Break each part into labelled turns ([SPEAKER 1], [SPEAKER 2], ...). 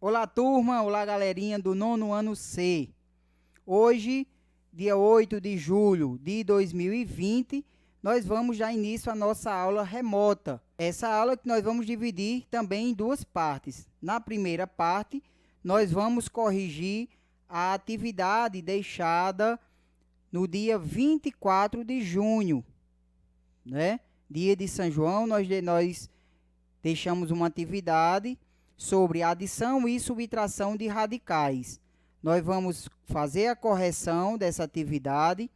[SPEAKER 1] Olá, turma! Olá, galerinha do nono ano C. Hoje, dia 8 de julho de 2020, nós vamos dar início à nossa aula remota. Essa aula que nós vamos dividir também em duas partes. Na primeira parte, nós vamos corrigir a atividade deixada no dia 24 de junho, né? Dia de São João, nós deixamos uma atividade sobre adição e subtração de radicais. Nós vamos fazer a correção dessa atividade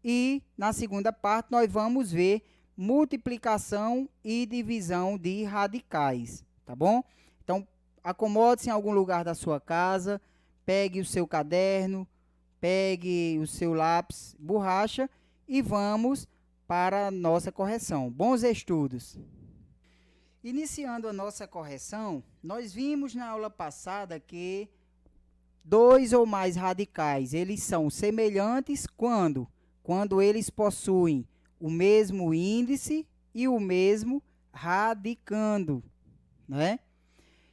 [SPEAKER 1] e, na segunda parte, nós vamos ver multiplicação e divisão de radicais, tá bom? Então, acomode-se em algum lugar da sua casa, pegue o seu caderno, pegue o seu lápis, borracha e vamos para a nossa correção. Bons estudos! Iniciando a nossa correção, nós vimos na aula passada que dois ou mais radicais, eles são semelhantes quando eles possuem o mesmo índice e o mesmo radicando, né?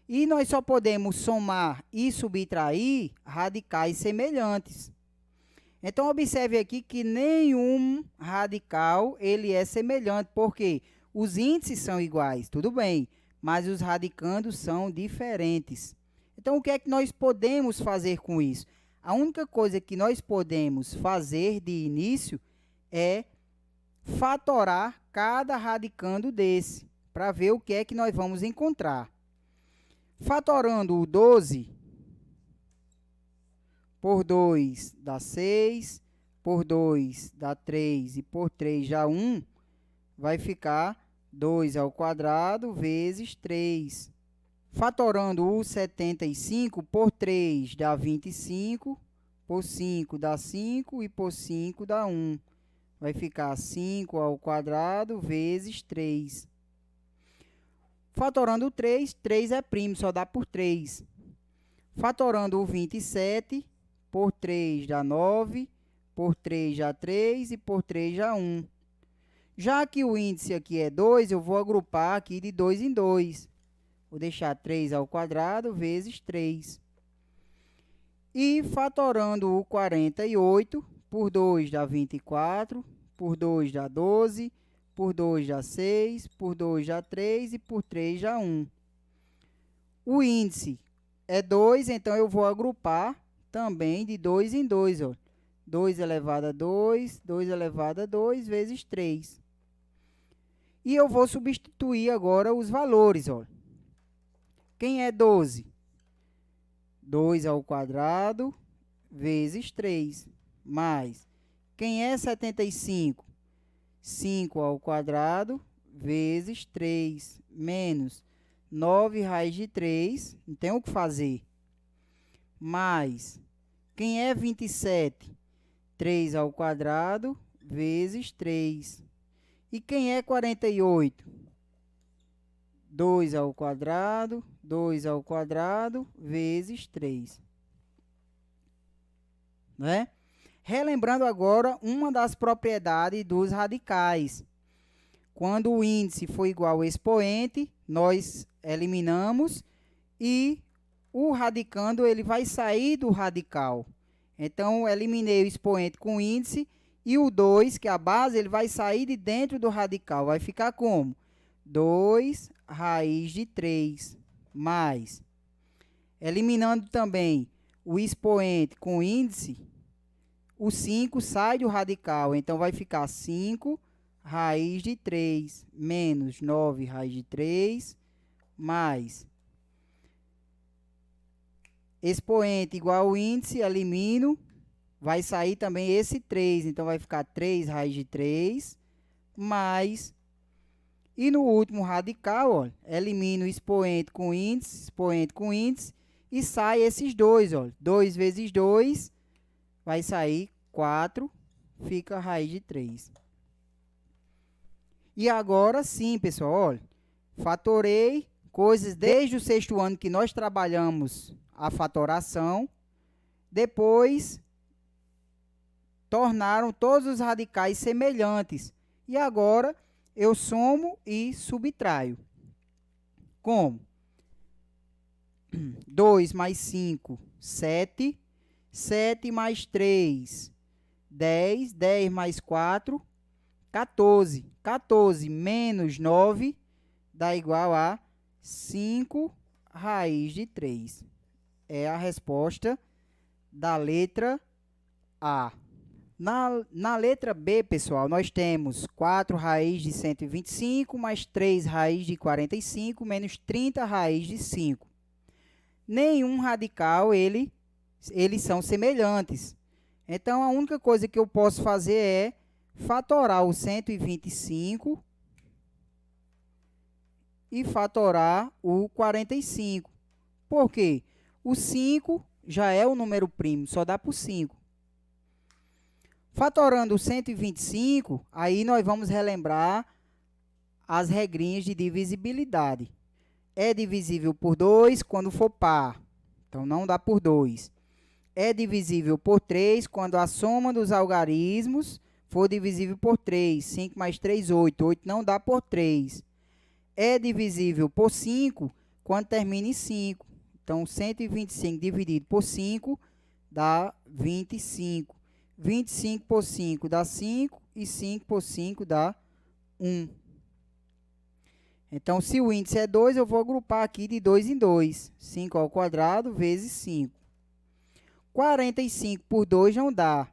[SPEAKER 1] E nós só podemos somar e subtrair radicais semelhantes. Então, observe aqui que nenhum radical ele é semelhante, porque os índices são iguais, tudo bem, mas os radicandos são diferentes. Então, o que é que nós podemos fazer com isso? A única coisa que nós podemos fazer de início é fatorar cada radicando desse, para ver o que é que nós vamos encontrar. Fatorando o 12 por 2 dá 6, por 2 dá 3 e por 3 dá 1, vai ficar 2 ao quadrado vezes 3. Fatorando o 75 por 3 dá 25, por 5 dá 5 e por 5 dá 1. Vai ficar 5 ao quadrado vezes 3. Fatorando o 3, 3 é primo, só dá por 3. Fatorando o 27, por 3 dá 9, por 3 dá 3 e por 3 dá 1. Já que o índice aqui é 2, eu vou agrupar aqui de 2 em 2. Vou deixar 3 ao quadrado vezes 3. E fatorando o 48, por 2 dá 24, por 2 dá 12, por 2 dá 6, por 2 dá 3 e por 3 dá 1. O índice é 2, então eu vou agrupar também de 2 em 2. Ó. 2 elevado a 2, 2 elevado a 2 vezes 3. E eu vou substituir agora os valores. Ó. Quem é 12? 2 ao quadrado vezes 3. Mais. Quem é 75? 5 ao quadrado vezes 3. Menos 9 raiz de 3. Não tem o que fazer. Mais. Quem é 27? 3 ao quadrado vezes 3. E quem é 48? 2 ao quadrado vezes 3. Né? Relembrando agora uma das propriedades dos radicais. Quando o índice for igual ao expoente, nós eliminamos e o radicando ele vai sair do radical. Então, eliminei o expoente com o índice e o 2, que é a base, ele vai sair de dentro do radical. Vai ficar como? 2 raiz de 3 mais. Eliminando também o expoente com o índice, o 5 sai do radical. Então, vai ficar 5 raiz de 3 menos 9 raiz de 3 mais. Expoente igual ao índice, elimino. Vai sair também esse 3, então vai ficar 3 raiz de 3, mais, e no último radical, ó, elimino o expoente com índice, e sai esses dois, ó, 2 vezes 2, vai sair 4, fica raiz de 3. E agora sim, pessoal, olha, fatorei coisas desde o sexto ano que nós trabalhamos a fatoração, depois tornaram todos os radicais semelhantes. E agora eu somo e subtraio. Como? 2 mais 5, 7. 7 mais 3, 10. 10 mais 4, 14. 14 menos 9 dá igual a 5 raiz de 3. É a resposta da letra A. Na letra B, pessoal, nós temos 4 raiz de 125 mais 3 raiz de 45 menos 30 raiz de 5. Nenhum radical, eles são semelhantes. Então, a única coisa que eu posso fazer é fatorar o 125 e fatorar o 45. Por quê? O 5 já é o número primo, só dá por 5. Fatorando o 125, aí nós vamos relembrar as regrinhas de divisibilidade. É divisível por 2 quando for par, então não dá por 2. É divisível por 3 quando a soma dos algarismos for divisível por 3. 5 mais 3, 8. 8 não dá por 3. É divisível por 5 quando termina em 5. Então, 125 dividido por 5 dá 25. 25 por 5 dá 5 e 5 por 5 dá 1. Então, se o índice é 2, eu vou agrupar aqui de 2 em 2. 5 ao quadrado vezes 5. 45 por 2 não dá.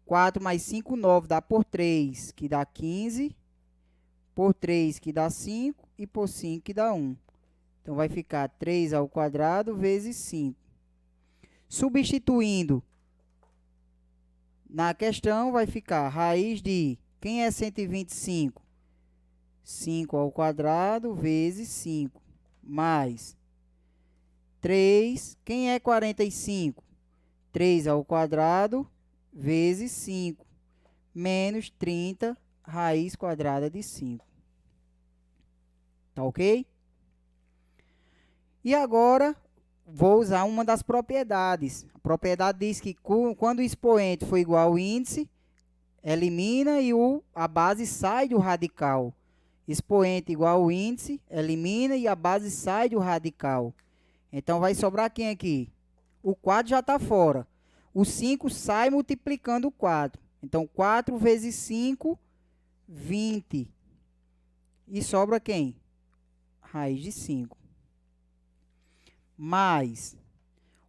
[SPEAKER 1] 4 mais 5, 9, dá por 3, que dá 15. Por 3, que dá 5. E por 5, que dá 1. Então, vai ficar 3 ao quadrado vezes 5. Substituindo na questão, vai ficar raiz de... Quem é 125? 5 ao quadrado vezes 5. Mais 3. Quem é 45? 3 ao quadrado vezes 5. Menos 30 raiz quadrada de 5. Tá ok? E agora, vou usar uma das propriedades. A propriedade diz que quando o expoente for igual ao índice, elimina e a base sai do radical. Expoente igual ao índice, elimina e a base sai do radical. Então, vai sobrar quem aqui? O 4 já está fora. O 5 sai multiplicando o 4. Então, 4 vezes 5, 20. E sobra quem? Raiz de 5. Mais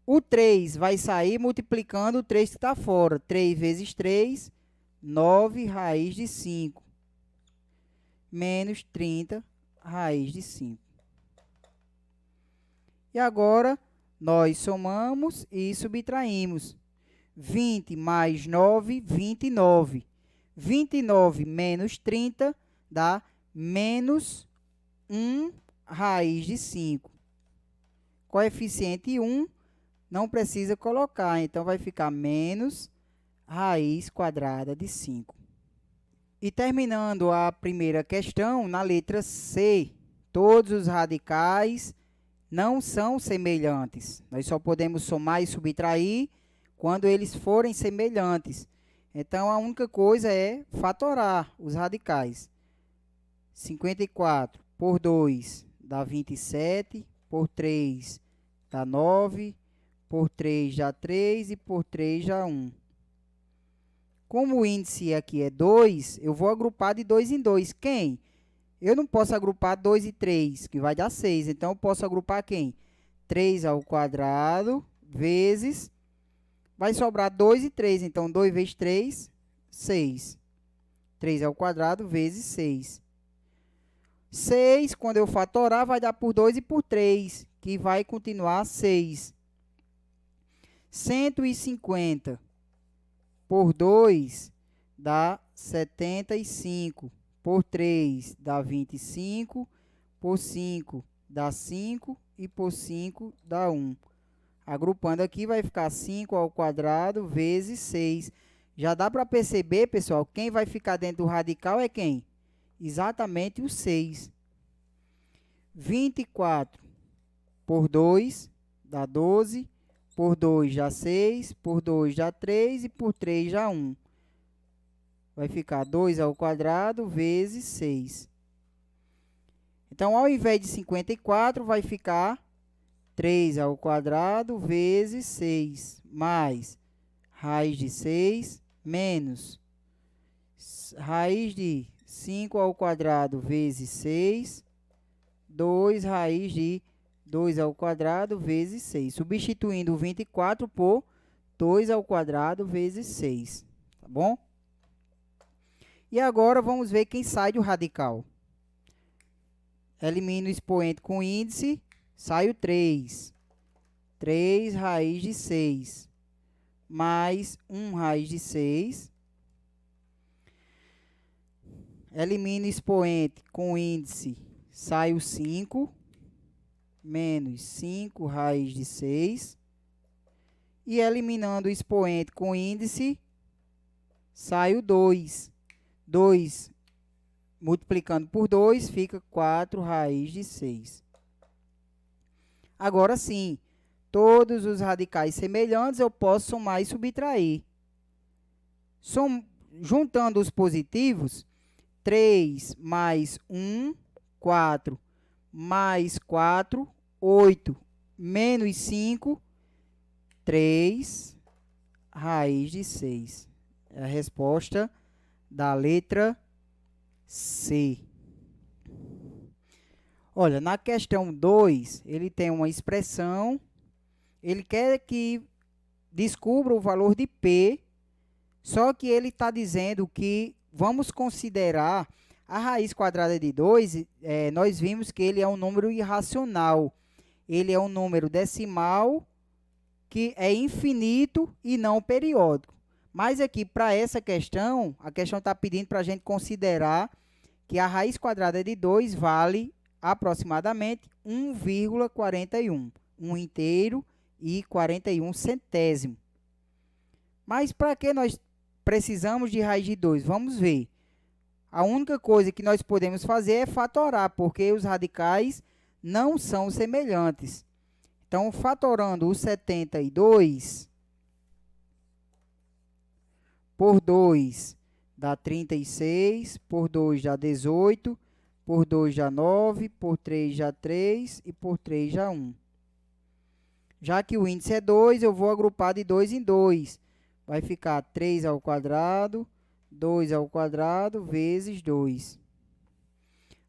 [SPEAKER 1] o 3 vai sair multiplicando o 3 que está fora. 3 vezes 3, 9 raiz de 5. Menos 30 raiz de 5. E agora, nós somamos e subtraímos. 20 mais 9, 29. 29 menos 30 dá menos 1 raiz de 5. Coeficiente 1, não precisa colocar, então vai ficar menos raiz quadrada de 5. E terminando a primeira questão, na letra C, todos os radicais não são semelhantes. Nós só podemos somar e subtrair quando eles forem semelhantes. Então, a única coisa é fatorar os radicais. 54 por 2 dá 27, por 3 dá 9, por 3 dá 3 e por 3 dá 1. Como o índice aqui é 2, eu vou agrupar de 2 em 2. Quem? Eu não posso agrupar 2 e 3, que vai dar 6. Então, eu posso agrupar quem? 3 ao quadrado vezes... Vai sobrar 2 e 3. Então, 2 vezes 3, 6. 3 ao quadrado vezes 6. 6, quando eu fatorar, vai dar por 2 e por 3, que vai continuar 6. 150 por 2 dá 75. Por 3 dá 25. Por 5 dá 5. E por 5 dá 1. Agrupando aqui, vai ficar 5 ao quadrado vezes 6. Já dá para perceber, pessoal, quem vai ficar dentro do radical é quem? Exatamente o 6. 24 por 2 dá 12. Por 2 dá 6. Por 2 dá 3. E por 3 dá 1. Vai ficar 2 ao quadrado vezes 6. Então, ao invés de 54, vai ficar 3 ao quadrado vezes 6, mais raiz de 6, menos raiz de 5 ao quadrado vezes 6, 2 raiz de 2 ao quadrado vezes 6. Substituindo o 24 por 2 ao quadrado vezes 6. Tá bom? E agora vamos ver quem sai do radical. Elimino o expoente com índice, sai o 3. 3 raiz de 6, mais 1 raiz de 6. Elimino o expoente com índice, sai o 5, menos 5 raiz de 6. E eliminando o expoente com índice, sai o 2. 2 multiplicando por 2, fica 4 raiz de 6. Agora sim, todos os radicais semelhantes eu posso somar e subtrair. Juntando os positivos, 3 mais 1, 4, mais 4, 8, menos 5, 3 raiz de 6. É a resposta da letra C. Olha, na questão 2, ele tem uma expressão, ele quer que descubra o valor de P, só que ele está dizendo que vamos considerar a raiz quadrada de 2, nós vimos que ele é um número irracional. Ele é um número decimal que é infinito e não periódico. Mas aqui, para essa questão, a questão está pedindo para a gente considerar que a raiz quadrada de 2 vale aproximadamente 1,41. 1 inteiro e 41 centésimo. Mas para que nós precisamos de raiz de 2? Vamos ver. A única coisa que nós podemos fazer é fatorar, porque os radicais não são semelhantes. Então, fatorando o 72 por 2 dá 36, por 2 dá 18, por 2 dá 9, por 3 dá 3 e por 3 dá 1. Já que o índice é 2, eu vou agrupar de 2 em 2. Vai ficar 3 ao quadrado, 2 ao quadrado, vezes 2.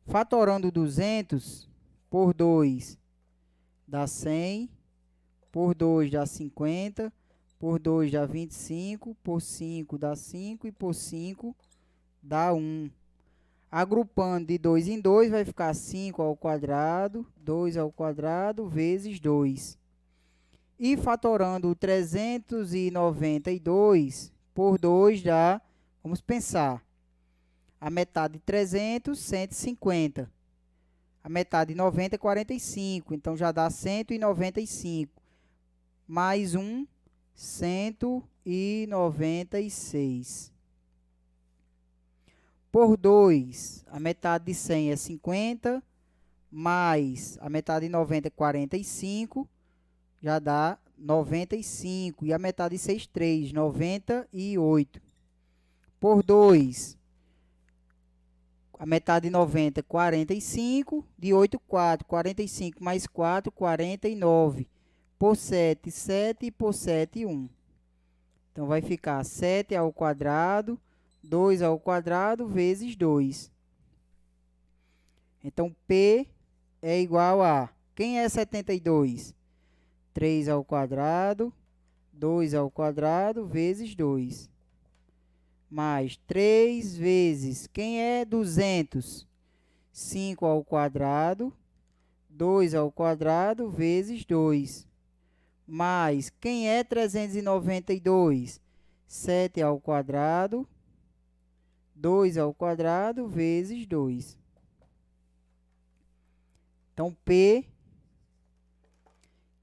[SPEAKER 1] Fatorando 200 por 2 dá 100, por 2 dá 50, por 2 dá 25, por 5 dá 5 e por 5 dá 1. Agrupando de 2 em 2, vai ficar 5 ao quadrado, 2 ao quadrado, vezes 2. E fatorando 392 por 2 dá, vamos pensar, a metade de 300, 150. A metade de 90 é 45, então já dá 195. Mais 1, 196. Por 2, a metade de 100 é 50, mais a metade de 90 é 45, já dá 95. E a metade de 6, 3, 98. Por 2, a metade de 90 é 45, de 8, 4, 45 mais 4, 49. Por 7, 7 e por 7, 1. Então, vai ficar 7 ao quadrado, 2 ao quadrado, vezes 2. Então, P é igual a... Quem é 72? 3 ao quadrado, 2 ao quadrado, vezes 2. Mais 3 vezes... Quem é 200? 5 ao quadrado, 2 ao quadrado, vezes 2. Mais, quem é 392? 7 ao quadrado, 2 ao quadrado, vezes 2. Então, P,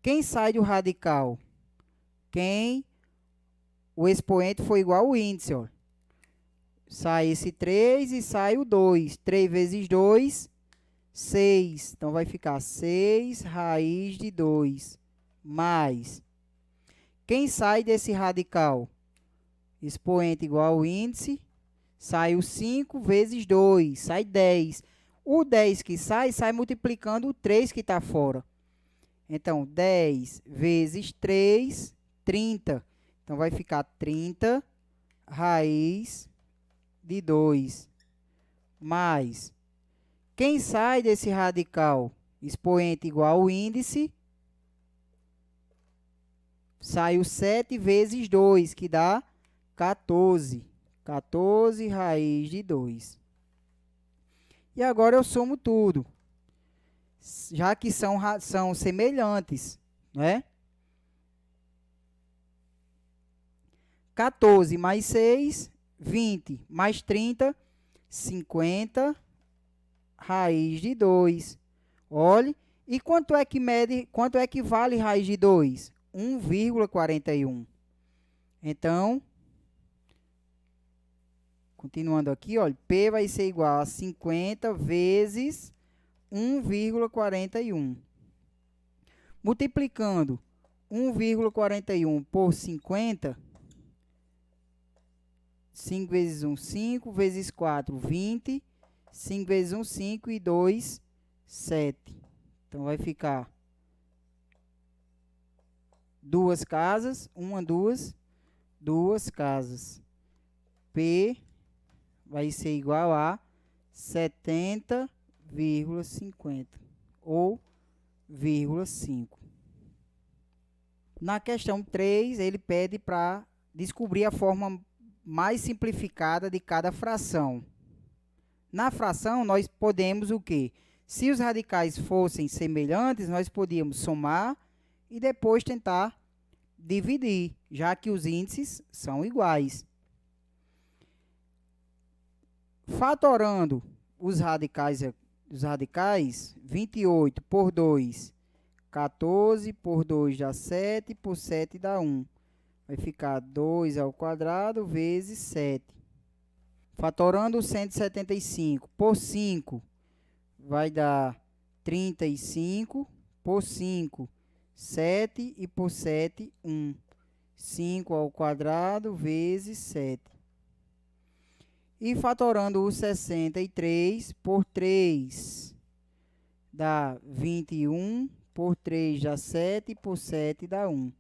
[SPEAKER 1] quem sai do radical? Quem o expoente for igual ao índice, ó. Sai esse 3 e sai o 2. 3 vezes 2, 6. Então, vai ficar 6 raiz de 2. Mais, quem sai desse radical? Expoente igual ao índice, sai o 5 vezes 2, sai 10. O 10 que sai multiplicando o 3 que está fora. Então, 10 vezes 3, 30. Então, vai ficar 30 raiz de 2. Mais, quem sai desse radical? Expoente igual ao índice. Sai o 7 vezes 2, que dá 14. 14 raiz de 2. E agora eu somo tudo, já que são semelhantes, né? 14 mais 6, 20, mais 30, 50 raiz de 2. Olhe, e quanto é que vale raiz de 2? 1,41. Então, continuando aqui, olha, P vai ser igual a 50 vezes 1,41. Multiplicando 1,41 por 50, 5 vezes 1, 5, vezes 4, 20, 5 vezes 1, 5 e 2, 7. Então, vai ficar duas casas, duas casas. P vai ser igual a 70,50 ou 0,5. Na questão 3, ele pede para descobrir a forma mais simplificada de cada fração. Na fração, nós podemos o quê? Se os radicais fossem semelhantes, nós podíamos somar e depois tentar dividir, já que os índices são iguais. Fatorando os radicais, 28 por 2, 14 por 2 dá 7, por 7 dá 1. Vai ficar 2 ao quadrado vezes 7. Fatorando 175 por 5, vai dar 35, por 5, 7 e por 7, 1. 5 ao quadrado vezes 7. E fatorando o 63 por 3, dá 21, por 3 dá 7, por 7 dá 1.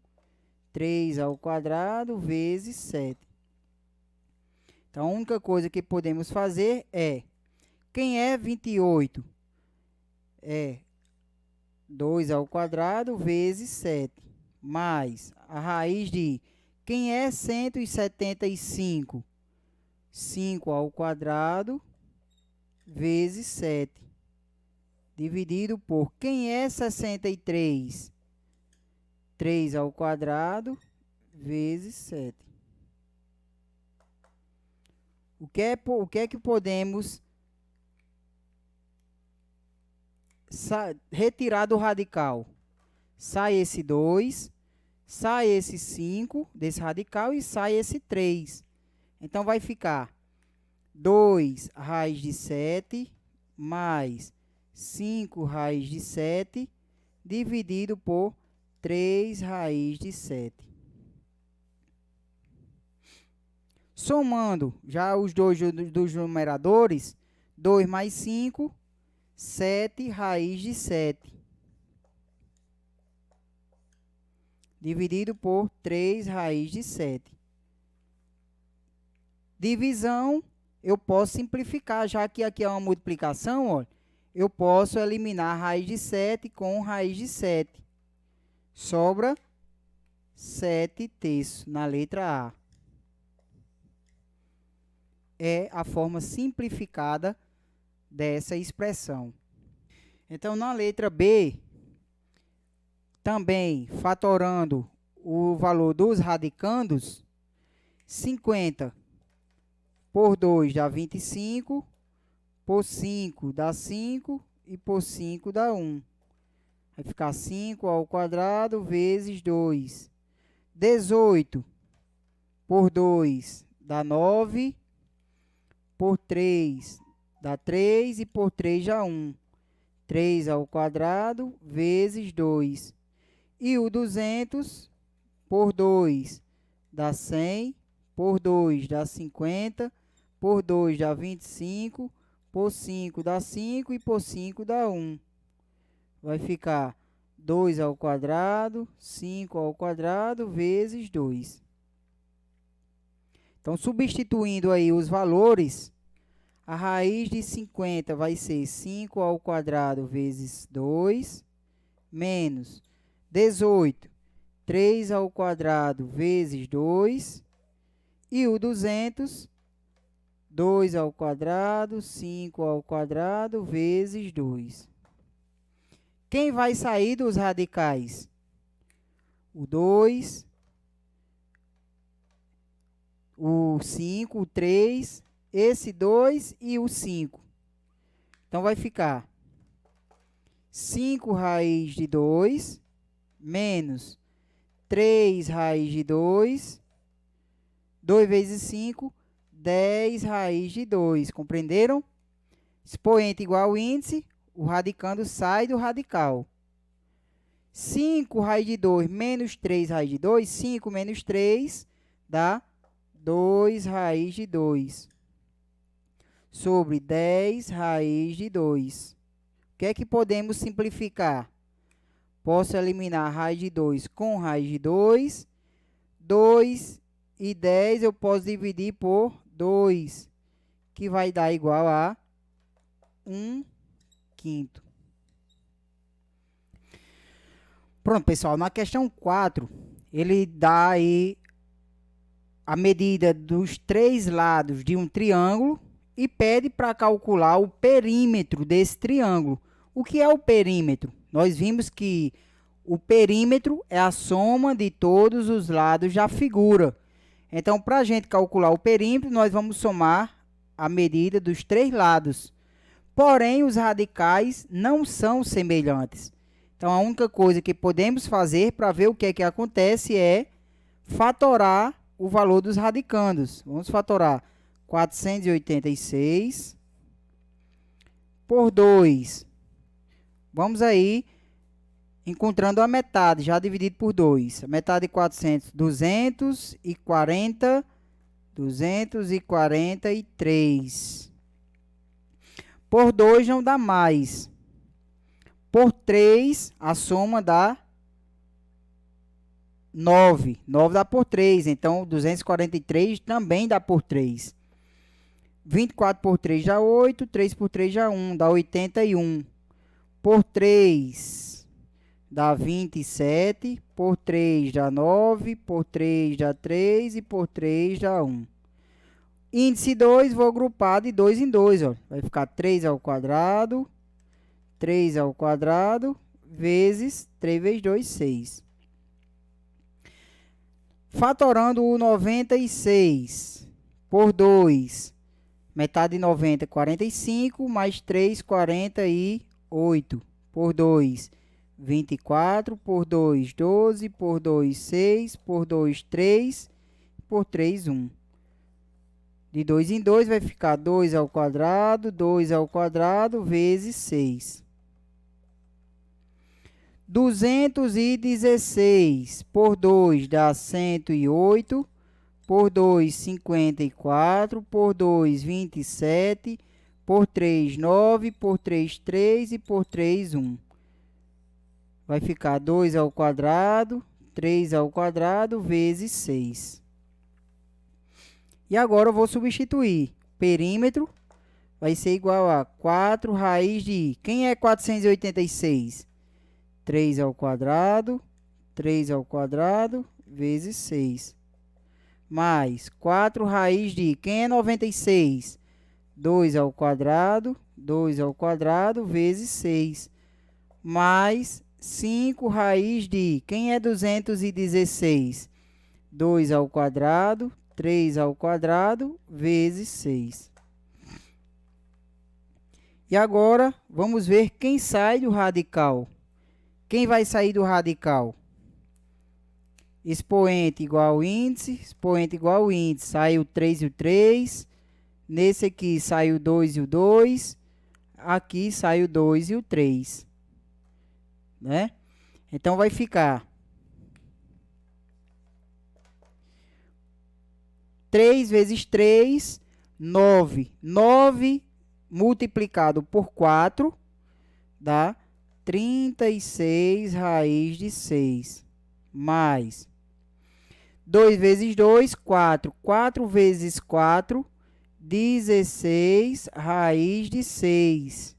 [SPEAKER 1] 3 ao quadrado vezes 7. Então, a única coisa que podemos fazer é, quem é 28? É 2 ao quadrado vezes 7, mais a raiz de, quem é 175? 5 ao quadrado vezes 7, dividido por, quem é 63? 3 ao quadrado vezes 7. O que é que podemos retirar do radical? Sai esse 2, sai esse 5 desse radical e sai esse 3. Então, vai ficar 2 raiz de 7 mais 5 raiz de 7 dividido por 3 raiz de 7. Somando já os dois dos numeradores, 2 mais 5, 7 raiz de 7. Dividido por 3 raiz de 7. Divisão, eu posso simplificar, já que aqui é uma multiplicação, ó, eu posso eliminar raiz de 7 com raiz de 7. Sobra 7 terços na letra A. É a forma simplificada dessa expressão. Então, na letra B, também fatorando o valor dos radicandos, 50 por 2 dá 25, por 5 dá 5 e por 5 dá 1. Vai ficar 5 ao quadrado vezes 2. 18 por 2 dá 9, por 3 dá 3 e por 3 dá 1. 3 ao quadrado vezes 2. E o 200 por 2 dá 100, por 2 dá 50, por 2 dá 25, por 5 dá 5 e por 5 dá 1. Vai ficar 2 ao quadrado, 5 ao quadrado, vezes 2. Então, substituindo aí os valores, a raiz de 50 vai ser 5 ao quadrado vezes 2, menos 18, 3 ao quadrado vezes 2, e o 200, 2 ao quadrado, 5 ao quadrado, vezes 2. Quem vai sair dos radicais? O 2, o 5, o 3, esse 2 e o 5. Então, vai ficar 5 raiz de 2, menos 3 raiz de 2, 2 vezes 5, 10 raiz de 2. Compreenderam? Expoente igual ao índice, o radicando sai do radical. 5 raiz de 2 menos 3 raiz de 2, 5 menos 3 dá 2 raiz de 2. Sobre 10 raiz de 2. O que é que podemos simplificar? Posso eliminar raiz de 2 com raiz de 2. 2 e 10 eu posso dividir por 2, que vai dar igual a 1/5. Pronto, pessoal. Na questão 4, ele dá aí a medida dos 3 lados de um triângulo e pede para calcular o perímetro desse triângulo. O que é o perímetro? Nós vimos que o perímetro é a soma de todos os lados da figura. Então, para a gente calcular o perímetro, nós vamos somar a medida dos 3 lados. Porém, os radicais não são semelhantes. Então, a única coisa que podemos fazer para ver o que é que acontece é fatorar o valor dos radicandos. Vamos fatorar 486 por 2. Vamos aí encontrando a metade, já dividido por 2. A metade de 400, 243. Por 2 não dá mais. Por 3, a soma dá 9. 9 dá por 3, então 243 também dá por 3. 24 por 3 dá 8, 3 por 3 dá 1, dá 81. Por 3 dá 27, por 3 dá 9, por 3 dá 3 e por 3 dá 1. Índice 2, vou agrupar de 2 em 2, ó. Vai ficar 3 ao quadrado, 3 ao quadrado, vezes 3 vezes 2, 6. Fatorando o 96 por 2, metade de 90, 45, mais 3, 48. Por 2, 24, por 2, 12, por 2, 6, por 2, 3, por 3, 1. De 2 em 2 vai ficar 2 ao quadrado, vezes 6. 216 por 2 dá 108, por 2, 54, por 2, 27, por 3, 9, por 3, 3 e por 3, 1. Vai ficar 2 ao quadrado, 3 ao quadrado, vezes 6. E agora eu vou substituir. Perímetro vai ser igual a 4 raiz de... Quem é 486? 3 ao quadrado, vezes 6. Mais 4 raiz de... Quem é 96? 2 ao quadrado, vezes 6. Mais 5 raiz de... Quem é 216? 2 ao quadrado, 3 ao quadrado, vezes 6. E agora, vamos ver quem sai do radical. Quem vai sair do radical? Expoente igual ao índice, saiu 3 e o 3. Nesse aqui saiu 2 e o 2. Aqui saiu 2 e o 3. Né? Então, vai ficar 3 vezes 3, 9. 9 multiplicado por 4 dá 36 raiz de 6, mais 2 vezes 2, 4. 4 vezes 4, 16 raiz de 6.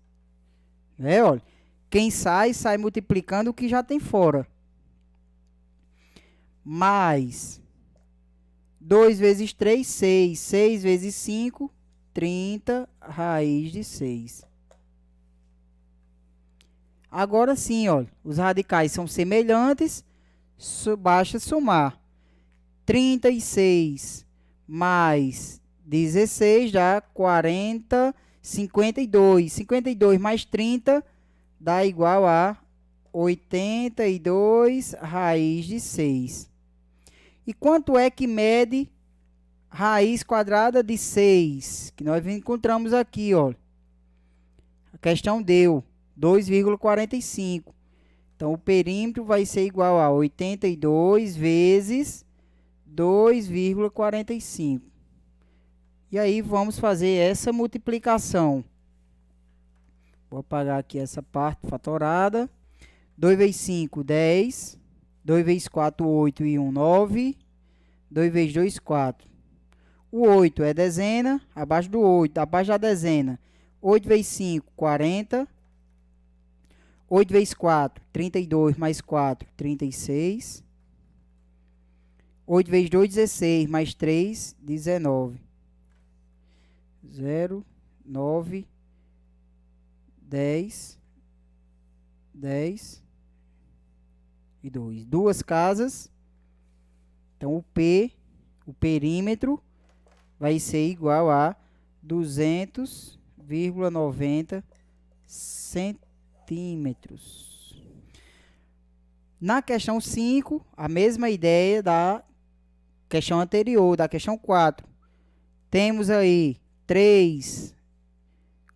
[SPEAKER 1] Olha, quem sai multiplicando o que já tem fora. Mais 2 vezes 3, 6. 6 vezes 5, 30 raiz de 6. Agora sim, olha, os radicais são semelhantes, basta somar. 36 mais 16 dá 40, 52. 52 mais 30 dá igual a 82 raiz de 6. E quanto é que mede raiz quadrada de 6? Que nós encontramos aqui, ó. A questão deu 2,45. Então, o perímetro vai ser igual a 82 vezes 2,45. E aí, vamos fazer essa multiplicação. Vou apagar aqui essa parte fatorada. 2 vezes 5, 10. 2 vezes 4, 8 e 1, 9. 2 vezes 2, 4. O 8 é dezena, abaixo do 8, abaixo da dezena. 8 vezes 5, 40. 8 vezes 4, 32, mais 4, 36. 8 vezes 2, 16, mais 3, 19. 0, 9, 10, 10 e 2. Duas casas. Então, o perímetro, vai ser igual a 200,90 centímetros. Na questão 5, a mesma ideia da questão anterior, da questão 4. Temos aí 3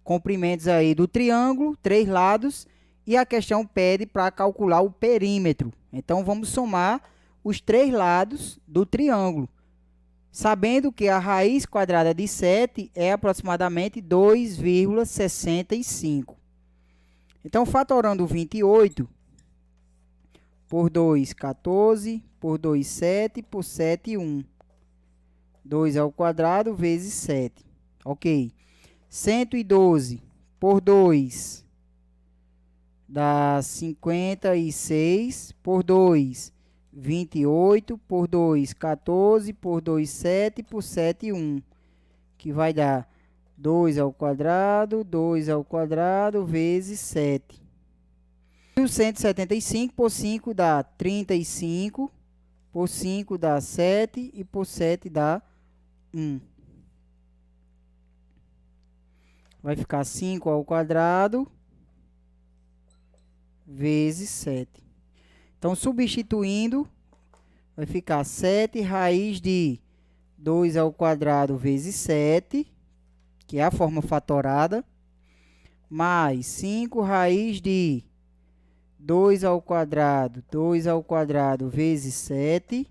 [SPEAKER 1] comprimentos aí do triângulo, 3 lados, e a questão pede para calcular o perímetro. Então, vamos somar os 3 lados do triângulo, sabendo que a raiz quadrada de 7 é aproximadamente 2,65. Então, fatorando 28, por 2, 14, por 2, 7, por 7, 1. 2 ao quadrado vezes 7. Ok. 112 por 2 dá 56, por 2, 28, por 2, 14, por 2, 7, por 7, 1. Que vai dar 2 ao quadrado vezes 7. 175 por 5 dá 35, por 5 dá 7 e por 7 dá 1. Vai ficar 5 ao quadrado vezes 7. Então, substituindo, vai ficar 7 raiz de 2 ao quadrado vezes 7, que é a forma fatorada, mais 5 raiz de 2 ao quadrado vezes 7,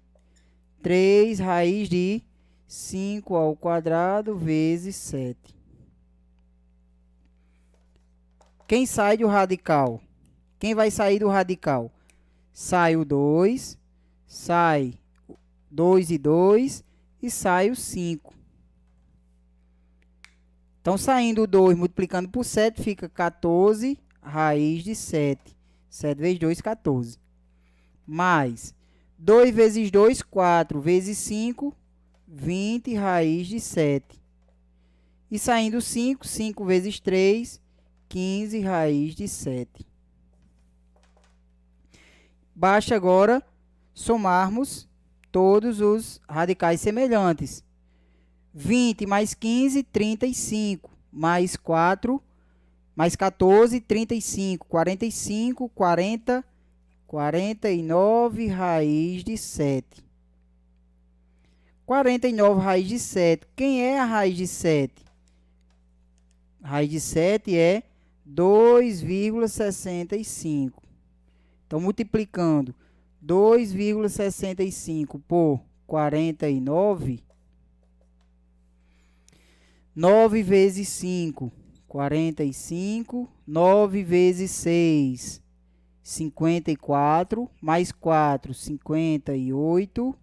[SPEAKER 1] 3 raiz de 5 ao quadrado vezes 7. Quem sai do radical? Quem vai sair do radical? Sai o 2, sai 2 e 2 e sai o 5. Então, saindo o 2 multiplicando por 7, fica 14 raiz de 7. 7 vezes 2, 14. Mais 2 vezes 2, 4 vezes 5, 20 raiz de 7. E saindo 5, 5 vezes 3, 15 raiz de 7. Basta agora somarmos todos os radicais semelhantes. 20 mais 15, 35. Mais 4, mais 14, 35. 45, 40, 49 raiz de 7. 49 raiz de 7. Quem é a raiz de 7? A raiz de 7 é 2,65. Então, multiplicando 2,65 por 49, 9 vezes 5, 45, 9 vezes 6, 54, mais 4, 58.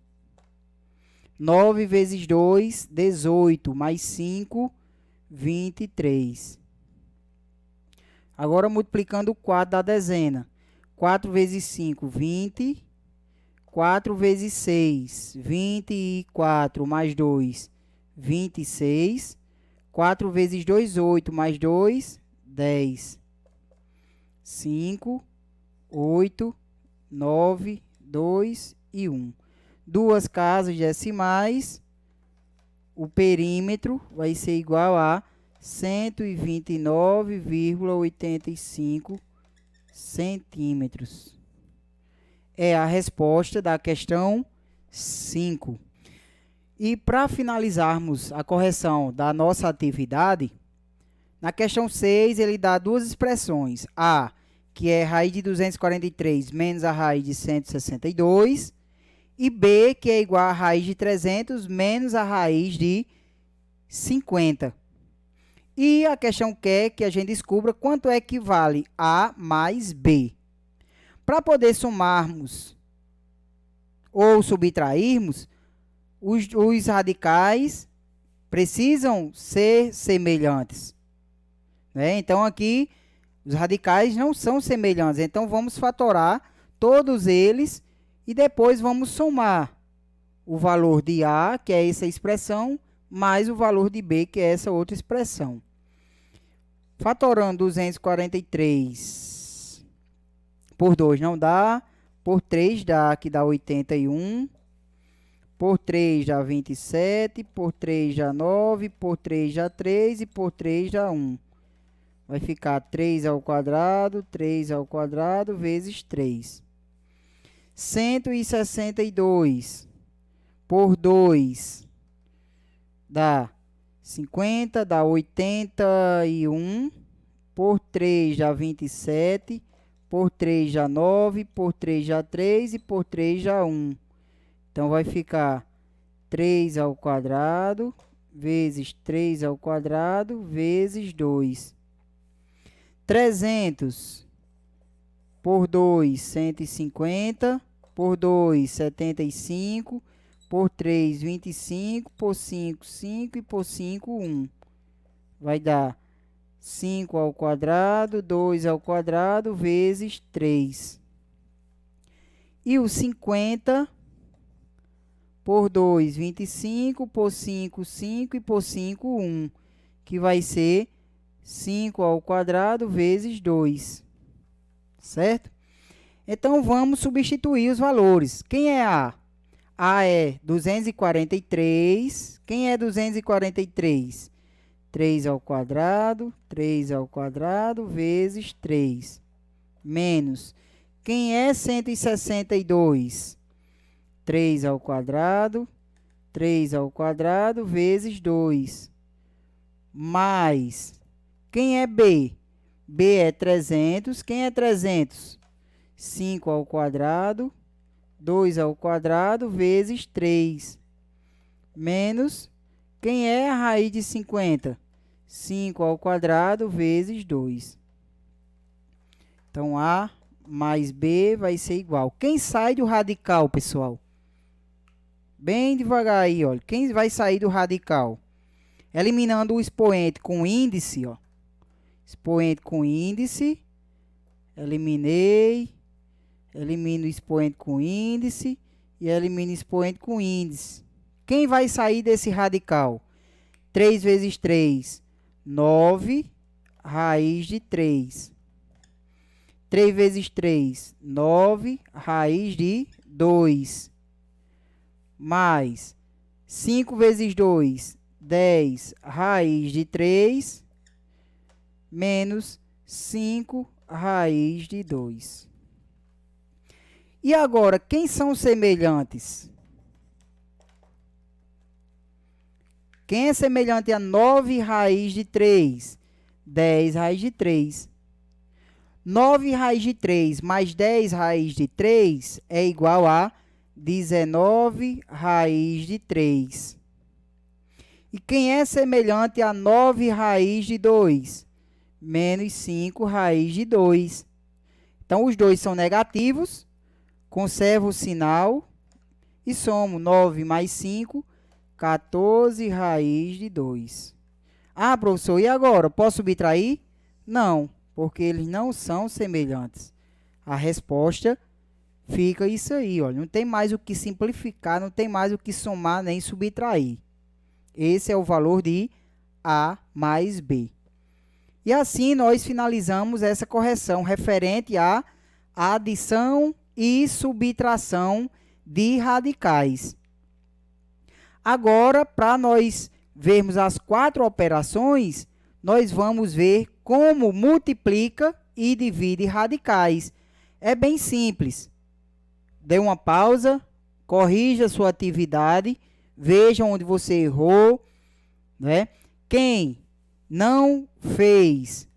[SPEAKER 1] 9 vezes 2, 18, mais 5, 23. Agora, multiplicando o 4 da dezena. 4 vezes 5, 20. 4 vezes 6, 24, mais 2, 26. 4 vezes 2, 8, mais 2, 10. 5, 8, 9, 2 e 1. Duas casas decimais, o perímetro vai ser igual a 129,85 centímetros. É a resposta da questão 5. E para finalizarmos a correção da nossa atividade, na questão 6 ele dá duas expressões. A, que é raiz de 243 menos a raiz de 162. E B, que é igual a raiz de 300 menos a raiz de 50. E a questão quer que a gente descubra quanto é que vale A mais B. Para poder somarmos ou subtrairmos, os radicais precisam ser semelhantes, né? Então, aqui, os radicais não são semelhantes. Então, vamos fatorar todos eles e depois vamos somar o valor de A, que é essa expressão, mais o valor de B, que é essa outra expressão. Fatorando 243 por 2 não dá, por 3 dá, que dá 81, por 3 dá 27, por 3 dá 9, por 3 dá 3 e por 3 dá 1. Vai ficar 3 ao quadrado vezes 3. 162 por 2 dá 50, dá 81, por 3 dá 27, por 3 dá 9, por 3 dá 3 e por 3 dá 1. Então, vai ficar 3 ao quadrado vezes 3 ao quadrado vezes 2. 300 por 2, 150, por 2, 75, por 3, 25, por 5, 5 e por 5, 1. Vai dar 5 ao quadrado, 2 ao quadrado, vezes 3. E o 50 por 2, 25, por 5, 5 e por 5, 1. Que vai ser 5 ao quadrado, vezes 2. Certo? Então, vamos substituir os valores. Quem é A? A é 243. Quem é 243? 3 ao quadrado, vezes 3. Menos. Quem é 162? 3 ao quadrado, vezes 2. Mais. Quem é B? B é 300. Quem é 300? 5 ao quadrado, 2 ao quadrado, vezes 3. Menos, quem é a raiz de 50? 5 ao quadrado, vezes 2. Então, A mais B vai ser igual. Quem sai do radical, pessoal? Bem devagar aí, olha. Quem vai sair do radical? Eliminando o expoente com índice, ó. Expoente com índice. Eliminei. Elimino o expoente com índice e elimino o expoente com índice. Quem vai sair desse radical? 3 vezes 3, 9, raiz de 3. 3 vezes 3, 9, raiz de 2. Mais 5 vezes 2, 10, raiz de 3. Menos 5, raiz de 2. E agora, quem são semelhantes? Quem é semelhante a 9 raiz de 3? 10 raiz de 3. 9 raiz de 3 mais 10 raiz de 3 é igual a 19 raiz de 3. E quem é semelhante a 9 raiz de 2? Menos 5 raiz de 2. Então, os dois são negativos, conservo o sinal e somo 9 mais 5, 14 raiz de 2. Ah, professor, e agora? Posso subtrair? Não, porque eles não são semelhantes. A resposta fica isso aí, olha. Não tem mais o que simplificar, não tem mais o que somar nem subtrair. Esse é o valor de A mais B. E assim nós finalizamos essa correção referente à adição e subtração de radicais. Agora, para nós vermos as 4 operações, nós vamos ver como multiplica e divide radicais. É bem simples. Dê uma pausa, corrija sua atividade, veja onde você errou, né? Quem não fez,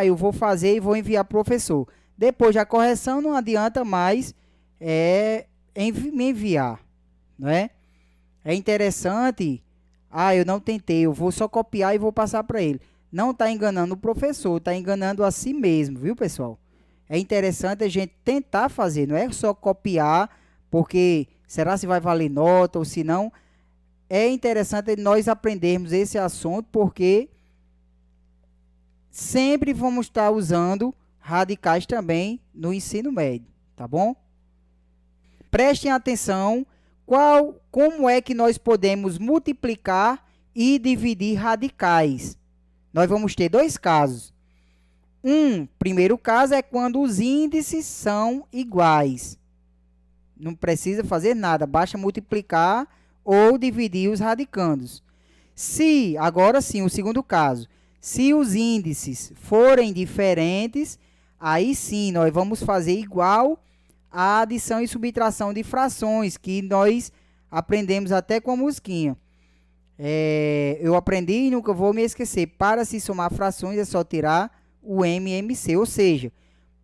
[SPEAKER 1] eu vou fazer e vou enviar para o professor. Depois da correção, não adianta mais me enviar, né? É interessante, eu não tentei, eu vou só copiar e vou passar para ele. Não está enganando o professor, está enganando a si mesmo, viu, pessoal? É interessante a gente tentar fazer, não é só copiar, porque será se vai valer nota ou se não. É interessante nós aprendermos esse assunto, porque sempre vamos estar usando radicais também no ensino médio, tá bom? Prestem atenção, como é que nós podemos multiplicar e dividir radicais. Nós vamos ter 2 casos. Primeiro caso é quando os índices são iguais. Não precisa fazer nada, basta multiplicar ou dividir os radicandos. Agora sim, o segundo caso, se os índices forem diferentes, aí sim nós vamos fazer igual a adição e subtração de frações, que nós aprendemos até com a musiquinha. Eu aprendi e nunca vou me esquecer. Para se somar frações é só tirar o MMC, ou seja,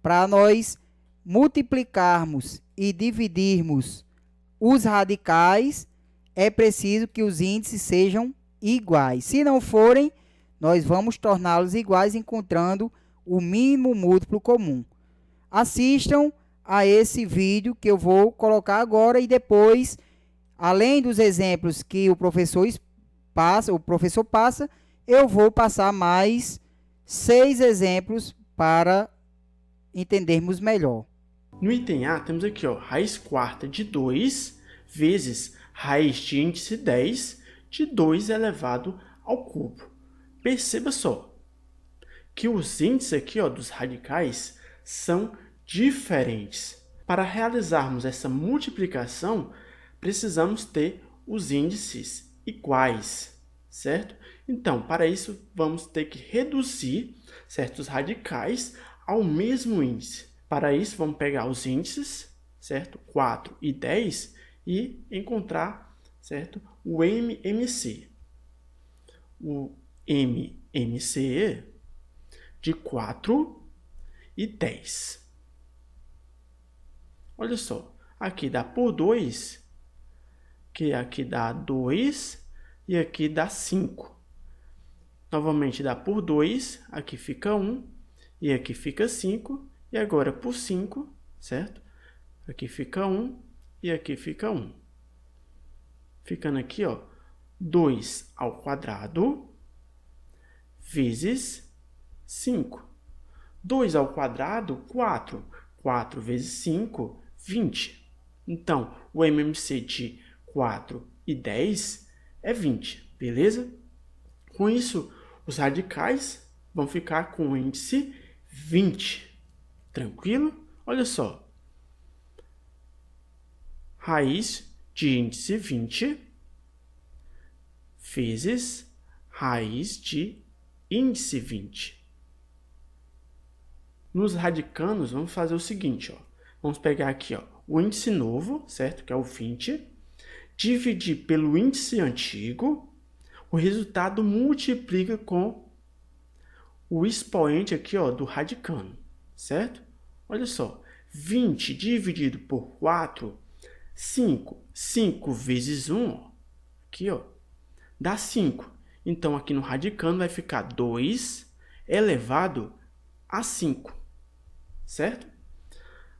[SPEAKER 1] para nós multiplicarmos e dividirmos os radicais, é preciso que os índices sejam iguais. Se não forem, nós vamos torná-los iguais encontrando o mínimo múltiplo comum. Assistam a esse vídeo que eu vou colocar agora e depois, além dos exemplos que o professor passa, eu vou passar mais 6 exemplos para entendermos melhor.
[SPEAKER 2] No item A, temos aqui, raiz quarta de 2 vezes raiz de índice 10 de 2 elevado ao cubo. Perceba só que os índices aqui, dos radicais são diferentes. Para realizarmos essa multiplicação, precisamos ter os índices iguais, certo? Então, para isso, vamos ter que reduzir certos radicais ao mesmo índice. Para isso, vamos pegar os índices, certo? 4 e 10 e encontrar, certo? O MMC. O MMC de 4 e 10. Olha só, aqui dá por 2, que aqui dá 2 e aqui dá 5. Novamente dá por 2, aqui fica 1 e aqui fica 5. E agora por 5, certo? Aqui fica 1 e aqui fica 1. Ficando aqui, 2 ao quadrado vezes 5. 2 ao quadrado, 4. 4 vezes 5, 20. Então, o MMC de 4 e 10 é 20, beleza? Com isso, os radicais vão ficar com o índice 20. Tranquilo? Olha só. Raiz de índice 20 vezes raiz de índice 20. Nos radicanos, vamos fazer o seguinte, Vamos pegar aqui, o índice novo, certo? Que é o 20. Dividir pelo índice antigo. O resultado multiplica com o expoente aqui, do radicano, certo? Olha só, 20 dividido por 4, 5. 5 vezes 1, aqui, dá 5. Então, aqui no radicano vai ficar 2 elevado a 5, certo?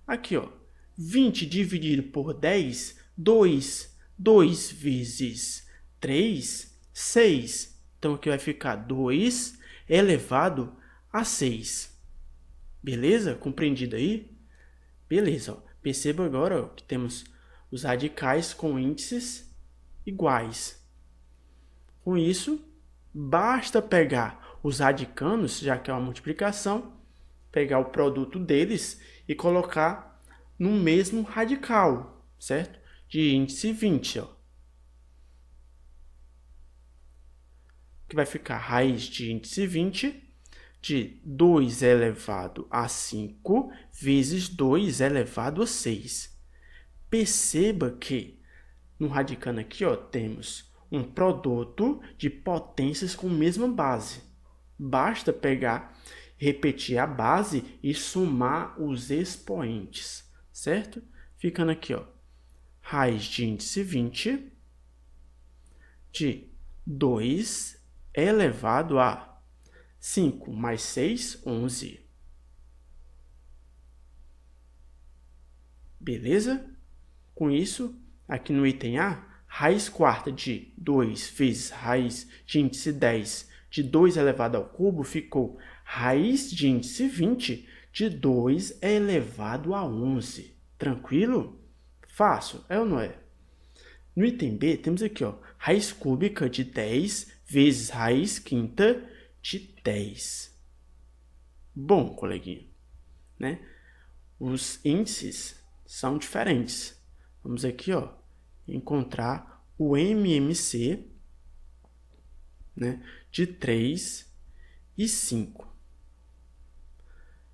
[SPEAKER 2] Aqui, ó, 20 dividido por 10, 2. 2 vezes 3, 6. Então, aqui vai ficar 2 elevado a 6. Beleza? Compreendido aí? Beleza, ó. Perceba agora, ó, que temos os radicais com índices iguais. Com isso, basta pegar os radicanos, já que é uma multiplicação, pegar o produto deles e colocar no mesmo radical, certo? De índice 20, ó. Que vai ficar raiz de índice 20 de 2 elevado a 5 vezes 2 elevado a 6. Perceba que no radicando aqui, ó, temos um produto de potências com mesma base. Basta pegar, repetir a base e somar os expoentes, certo? Ficando aqui, ó, raiz de índice 20 de 2 elevado a 5 mais 6, 11. Beleza? Com isso, aqui no item A, raiz quarta de 2 vezes raiz de índice 10 de 2 elevado ao cubo ficou raiz de índice 20 de 2 elevado a 11. Tranquilo? Fácil, é ou não é? No item B, temos aqui, ó, raiz cúbica de 10 vezes raiz quinta de 10. Bom, coleguinha, né? Os índices são diferentes. Vamos aqui, ó, encontrar o MMC, né, de 3 e 5.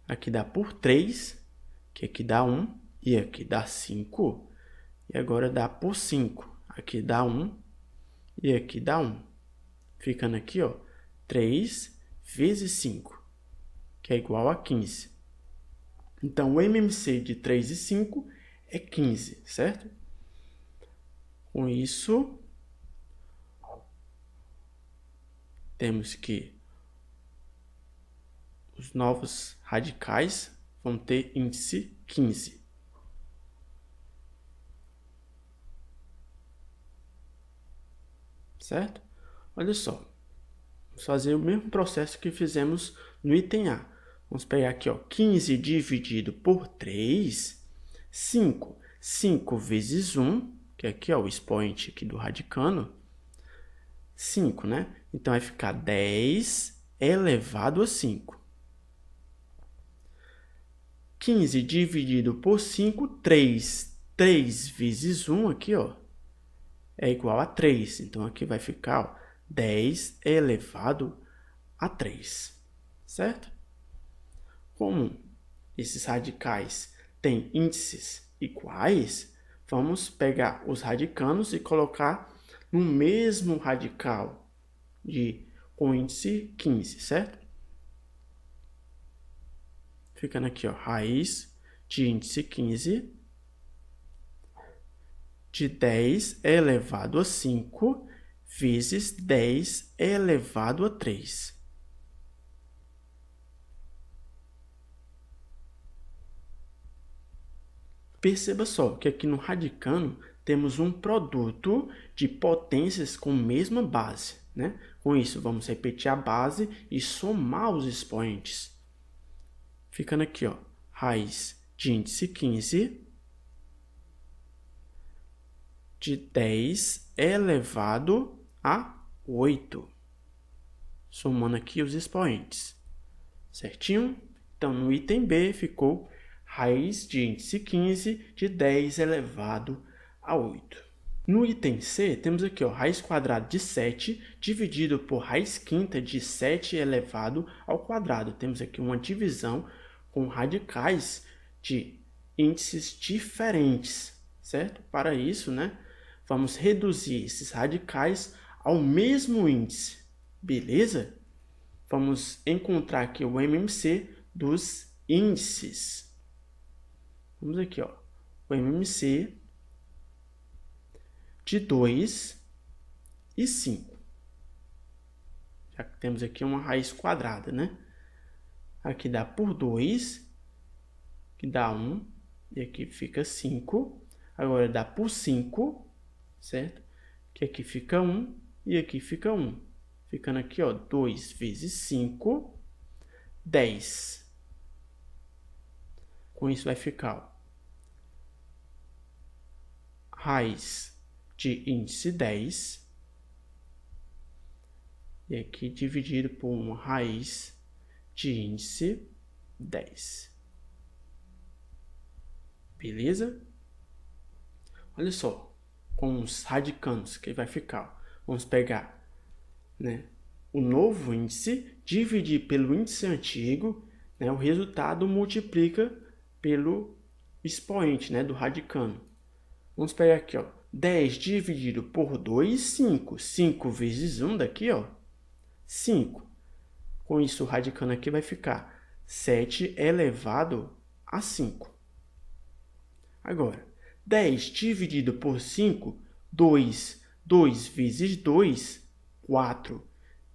[SPEAKER 2] Aqui dá por 3, que aqui dá 1, e aqui dá 5. E agora dá por 5. Aqui dá 1, e aqui dá 1. Ficando aqui, ó, 3 vezes 5, que é igual a 15. Então, o MMC de 3 e 5 é 15, certo? Com isso, temos que os novos radicais vão ter índice 15. Certo? Olha só. Vamos fazer o mesmo processo que fizemos no item A. Vamos pegar aqui, ó, 15 dividido por 3, 5. 5 vezes 1, que aqui é o expoente aqui do radicando, 5, né? Então, vai ficar 10 elevado a 5. 15 dividido por 5, 3. 3 vezes 1 aqui, ó, é igual a 3. Então, aqui vai ficar, ó, 10 elevado a 3. Certo? Como esses radicais têm índices iguais, vamos pegar os radicanos e colocar no mesmo radical com índice 15, certo? Ficando aqui, ó, raiz de índice 15 de 10 elevado a 5 vezes 10 elevado a 3. Perceba só que aqui no radicando temos um produto de potências com mesma base, né? Com isso, vamos repetir a base e somar os expoentes. Ficando aqui, ó, raiz de índice 15 de 10 elevado a 8. Somando aqui os expoentes. Certinho? Então, no item B ficou raiz de índice 15 de 10 elevado a 8. No item C, temos aqui, ó, raiz quadrada de 7 dividido por raiz quinta de 7 elevado ao quadrado. Temos aqui uma divisão com radicais de índices diferentes, certo? Para isso, né, vamos reduzir esses radicais ao mesmo índice, beleza? Vamos encontrar aqui o MMC dos índices. Vamos aqui, ó, o MMC de 2 e 5. Já que temos aqui uma raiz quadrada, né? Aqui dá por 2, que dá 1, e aqui fica 5. Agora dá por 5, certo? Que aqui fica 1 e aqui fica 1. Ficando aqui, ó, 2 vezes 5, 10. Com isso vai ficar, ó, raiz de índice 10. E aqui dividido por uma raiz de índice 10. Beleza? Olha só, com os radicanos que vai ficar. Vamos pegar, né, o novo índice, dividir pelo índice antigo, né, o resultado multiplica pelo expoente, né, do radicano. Vamos pegar aqui, ó, 10 dividido por 2, 5. 5 vezes 1 daqui, ó, 5. Com isso, o radicano aqui vai ficar 7 elevado a 5. Agora, 10 dividido por 5, 2. 2 vezes 2, 4.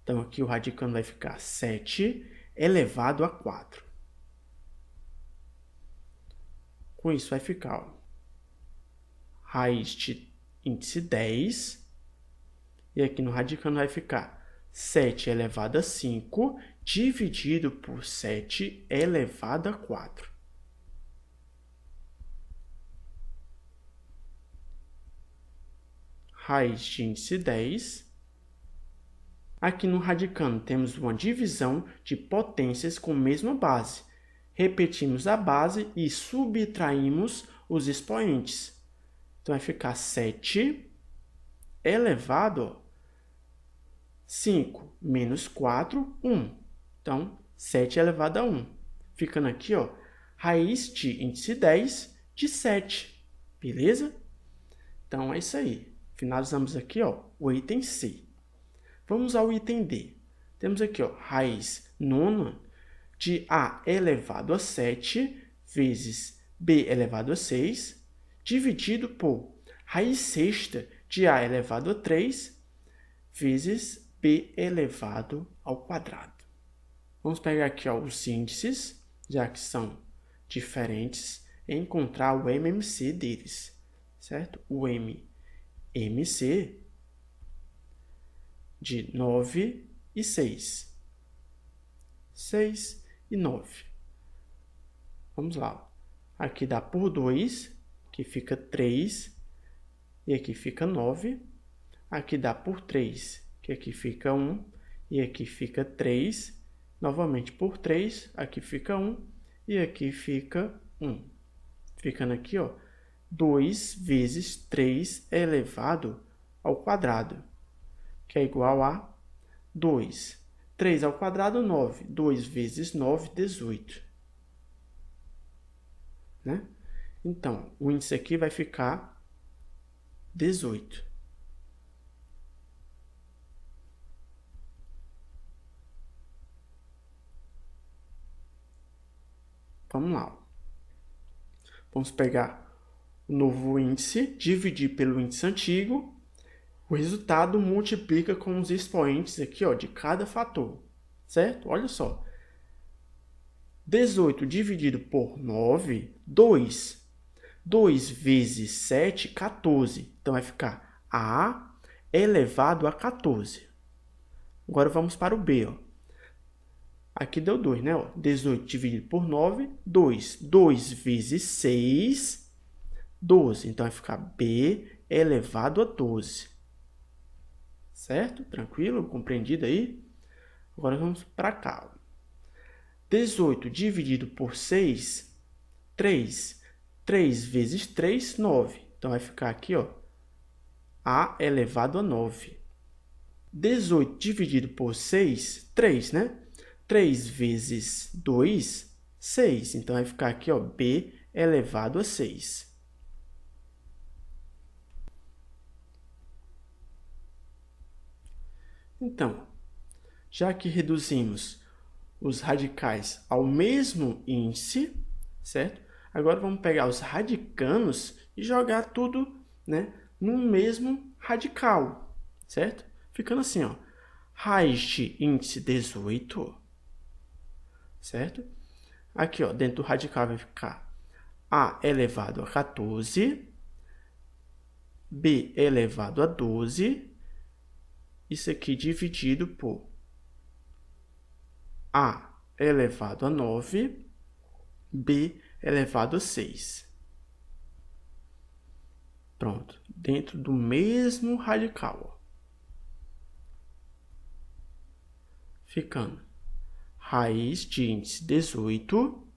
[SPEAKER 2] Então, aqui o radicano vai ficar 7 elevado a 4. Com isso, vai ficar, ó, raiz de índice 10. E aqui no radicano vai ficar 7 elevado a 5 dividido por 7 elevado a 4. Raiz de índice 10. Aqui no radicano temos uma divisão de potências com mesma base. Repetimos a base e subtraímos os expoentes. Então, vai ficar 7 elevado a 5 menos 4, 1. Então, 7 elevado a 1. Ficando aqui, ó, raiz de índice 10 de 7. Beleza? Então, é isso aí. Finalizamos aqui, ó, o item C. Vamos ao item D. Temos aqui, ó, raiz nona de A elevado a 7 vezes B elevado a 6, dividido por raiz sexta de A elevado a 3 vezes B elevado ao quadrado. Vamos pegar aqui, ó, os índices, já que são diferentes, e encontrar o MMC deles, certo? O MMC de 9 e 6. 6 e 9. Vamos lá. Aqui dá por 2, que fica 3, e aqui fica 9. Aqui dá por 3, que aqui fica 1, e aqui fica 3. Novamente por 3, aqui fica 1, e aqui fica 1. Ficando aqui, ó, 2 vezes 3 elevado ao quadrado, que é igual a 2. 3 ao quadrado, 9. 2 vezes 9, 18. Né? Então, o índice aqui vai ficar 18. Vamos lá. Vamos pegar o novo índice, dividir pelo índice antigo. O resultado multiplica com os expoentes aqui, ó, de cada fator, certo? Olha só. 18 dividido por 9, 2. 2 vezes 7, 14. Então, vai ficar A elevado a 14. Agora, vamos para o B, ó. Aqui deu 2, né? Ó. 18 dividido por 9, 2. 2 vezes 6, 12. Então, vai ficar B elevado a 12. Certo? Tranquilo? Compreendido aí? Agora, vamos para cá. 18 dividido por 6, 3. 3 vezes 3, 9. Então, vai ficar aqui, ó, A elevado a 9. 18 dividido por 6, 3, né? 3 vezes 2, 6. Então, vai ficar aqui, ó, B elevado a 6. Então, já que reduzimos os radicais ao mesmo índice, certo? Agora, vamos pegar os radicanos e jogar tudo, né, no mesmo radical, certo? Ficando assim, ó, raiz de índice 18, certo? Aqui, ó, dentro do radical vai ficar A elevado a 14, B elevado a 12, isso aqui dividido por A elevado a 9, B elevado a 6. Pronto, dentro do mesmo radical. Ficando raiz de índice 18,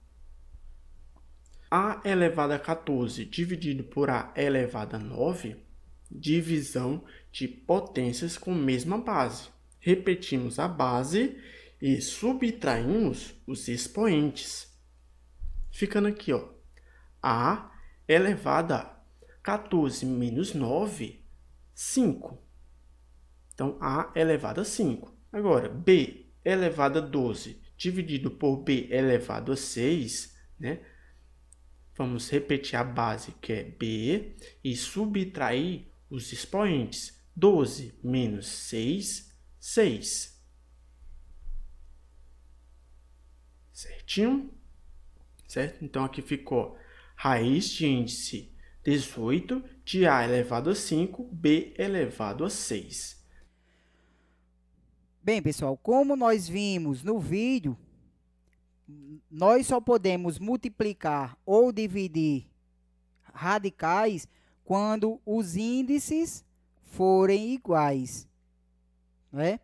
[SPEAKER 2] A elevado a 14 dividido por A elevado a 9, divisão de potências com mesma base. Repetimos a base e subtraímos os expoentes. Ficando aqui, ó, A elevado a 14 menos 9, 5. Então, A elevado a 5. Agora, B elevado a 12 dividido por B elevado a 6, né? Vamos repetir a base, que é B, e subtrair os expoentes. 12 menos 6, 6. Certinho? Certo? Então, aqui ficou raiz de índice 18 de A elevado a 5, B elevado a 6.
[SPEAKER 1] Bem, pessoal, como nós vimos no vídeo, nós só podemos multiplicar ou dividir radicais quando os índices forem iguais, né?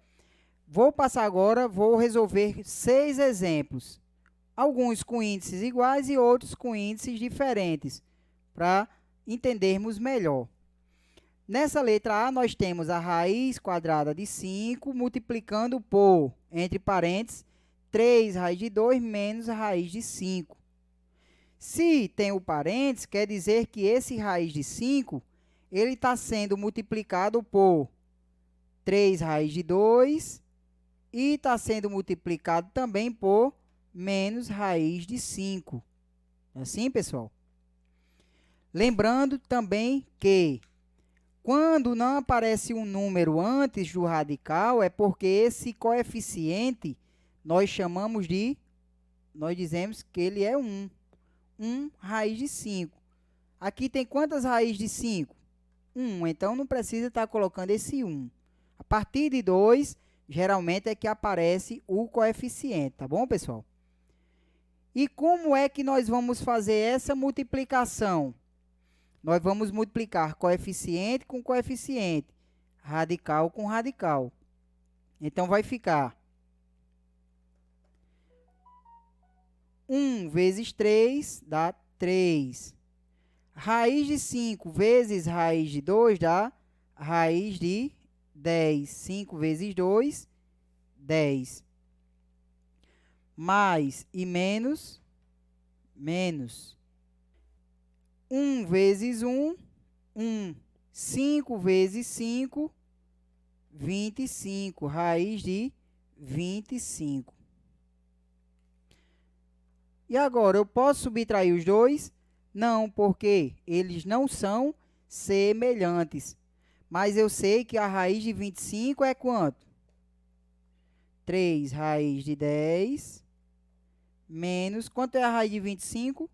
[SPEAKER 1] Vou passar agora, vou resolver 6 exemplos, alguns com índices iguais e outros com índices diferentes, para entendermos melhor. Nessa letra A, nós temos a raiz quadrada de 5 multiplicando por, entre parênteses, 3 raiz de 2 menos a raiz de 5. Se tem o parênteses, quer dizer que esse raiz de 5, ele está sendo multiplicado por 3 raiz de 2 e está sendo multiplicado também por menos raiz de 5. Assim, pessoal? Lembrando também que quando não aparece um número antes do radical, é porque esse coeficiente nós chamamos de, nós dizemos que ele é 1. 1 raiz de 5. Aqui tem quantas raízes de 5? 1, então não precisa estar colocando esse 1. A partir de 2, geralmente é que aparece o coeficiente, tá bom, pessoal? E como é que nós vamos fazer essa multiplicação? Nós vamos multiplicar coeficiente com coeficiente, radical com radical. Então, vai ficar 1 vezes 3 dá 3. Raiz de 5 vezes raiz de 2 dá raiz de 10. 5 vezes 2, 10. Mais e menos, menos. 1 vezes 1, 1. 5 vezes 5, 25. Raiz de 25. E agora, eu posso subtrair os dois? Não, porque eles não são semelhantes. Mas eu sei que a raiz de 25 é quanto? 3 raiz de 10 menos... Quanto é a raiz de 25?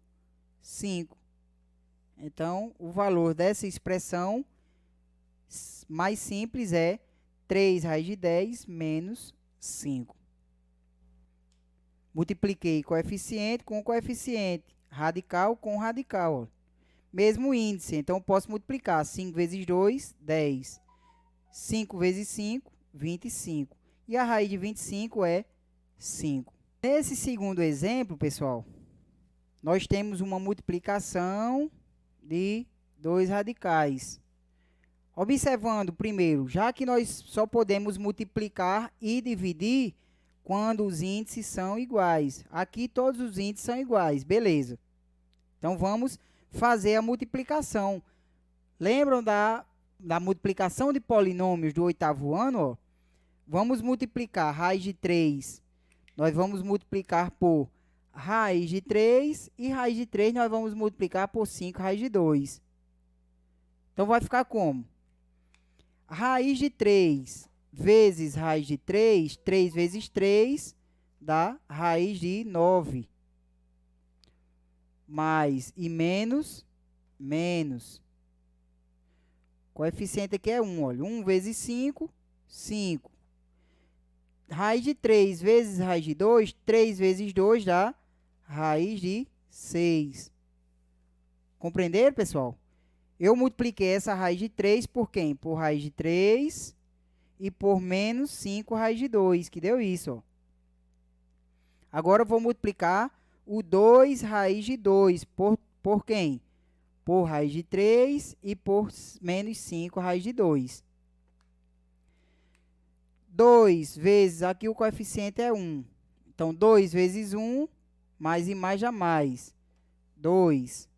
[SPEAKER 1] 5. Então, o valor dessa expressão mais simples é 3 raiz de 10 menos 5. Multipliquei coeficiente com coeficiente, radical com radical. Ó. Mesmo índice, então posso multiplicar 5 vezes 2, 10. 5 vezes 5, 25. E a raiz de 25 é 5. Nesse segundo exemplo, pessoal, nós temos uma multiplicação de 2 radicais. Observando primeiro, já que nós só podemos multiplicar e dividir quando os índices são iguais. Aqui todos os índices são iguais, beleza. Então, vamos fazer a multiplicação. Lembram da multiplicação de polinômios do 8º ano? Ó? Vamos multiplicar raiz de 3. Nós vamos multiplicar por raiz de 3 e raiz de 3 nós vamos multiplicar por 5 raiz de 2. Então, vai ficar como? Raiz de 3 vezes raiz de 3, 3 vezes 3 dá raiz de 9. mais e menos, menos. O coeficiente aqui é 1, olha. 1 vezes 5, 5. Raiz de 3 vezes raiz de 2, 3 vezes 2 dá raiz de 6. Compreenderam, pessoal? Eu multipliquei essa raiz de 3 por quem? Por raiz de 3 e por menos 5 raiz de 2, que deu isso, ó. Agora eu vou multiplicar o 2 raiz de 2 por quem? Por raiz de 3 e por menos 5 raiz de 2. 2 vezes, aqui o coeficiente é 1. Então, 2 vezes 1, mais e mais dá mais. 2.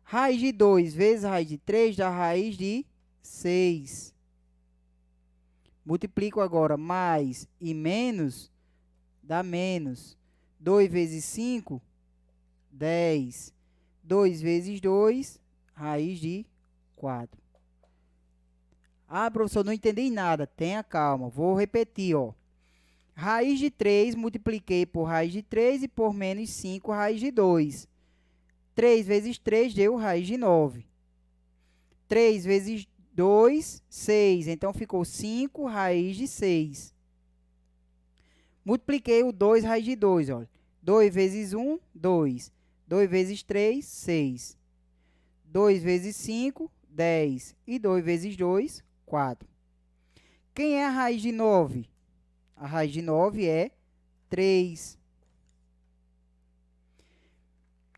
[SPEAKER 1] Raiz de 2 vezes raiz de 3 dá raiz de 6. Multiplico agora mais e menos, dá menos. 2 vezes 5, 10. 2 vezes 2, raiz de 4. Ah, professor, não entendi nada. Tenha calma. Vou repetir, ó. Raiz de 3, multipliquei por raiz de 3 e por menos 5, raiz de 2. 3 vezes 3 deu raiz de 9. 3 vezes 2, 6. Então, ficou 5 raiz de 6. Multipliquei o 2 raiz de 2, olha. 2 vezes 1, 2. 2 vezes 3, 6. 2 vezes 5, 10. E 2 vezes 2, 4. Quem é a raiz de 9? A raiz de 9 é 3.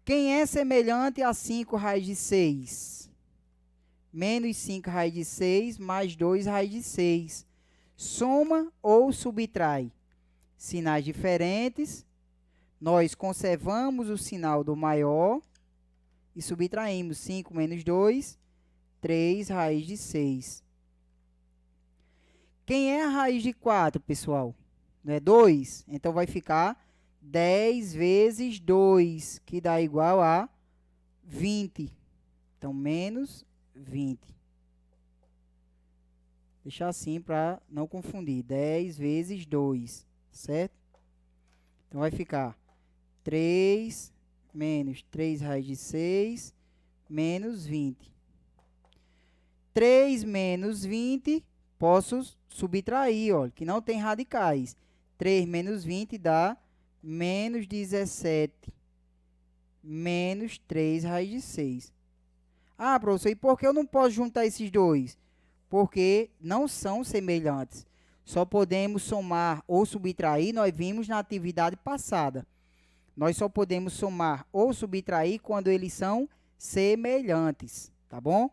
[SPEAKER 1] Quem é semelhante a 5 raiz de 6? Menos 5 raiz de 6 mais 2 raiz de 6. Soma ou subtrai? Sinais diferentes. Nós conservamos o sinal do maior e subtraímos 5 menos 2, 3 raiz de 6. Quem é a raiz de 4, pessoal? Não é 2? Então, vai ficar 10 vezes 2, que dá igual a 20. Então, menos 20. Deixar assim para não confundir. 10 vezes 2, certo? Então, vai ficar 3 menos 3 raiz de 6 menos 20. 3 menos 20, posso subtrair, olha, que não tem radicais. 3 menos 20 dá menos 17, menos 3 raiz de 6. Ah, professor, e por que eu não posso juntar esses dois? Porque não são semelhantes. Só podemos somar ou subtrair, nós vimos na atividade passada. Nós só podemos somar ou subtrair quando eles são semelhantes, tá bom?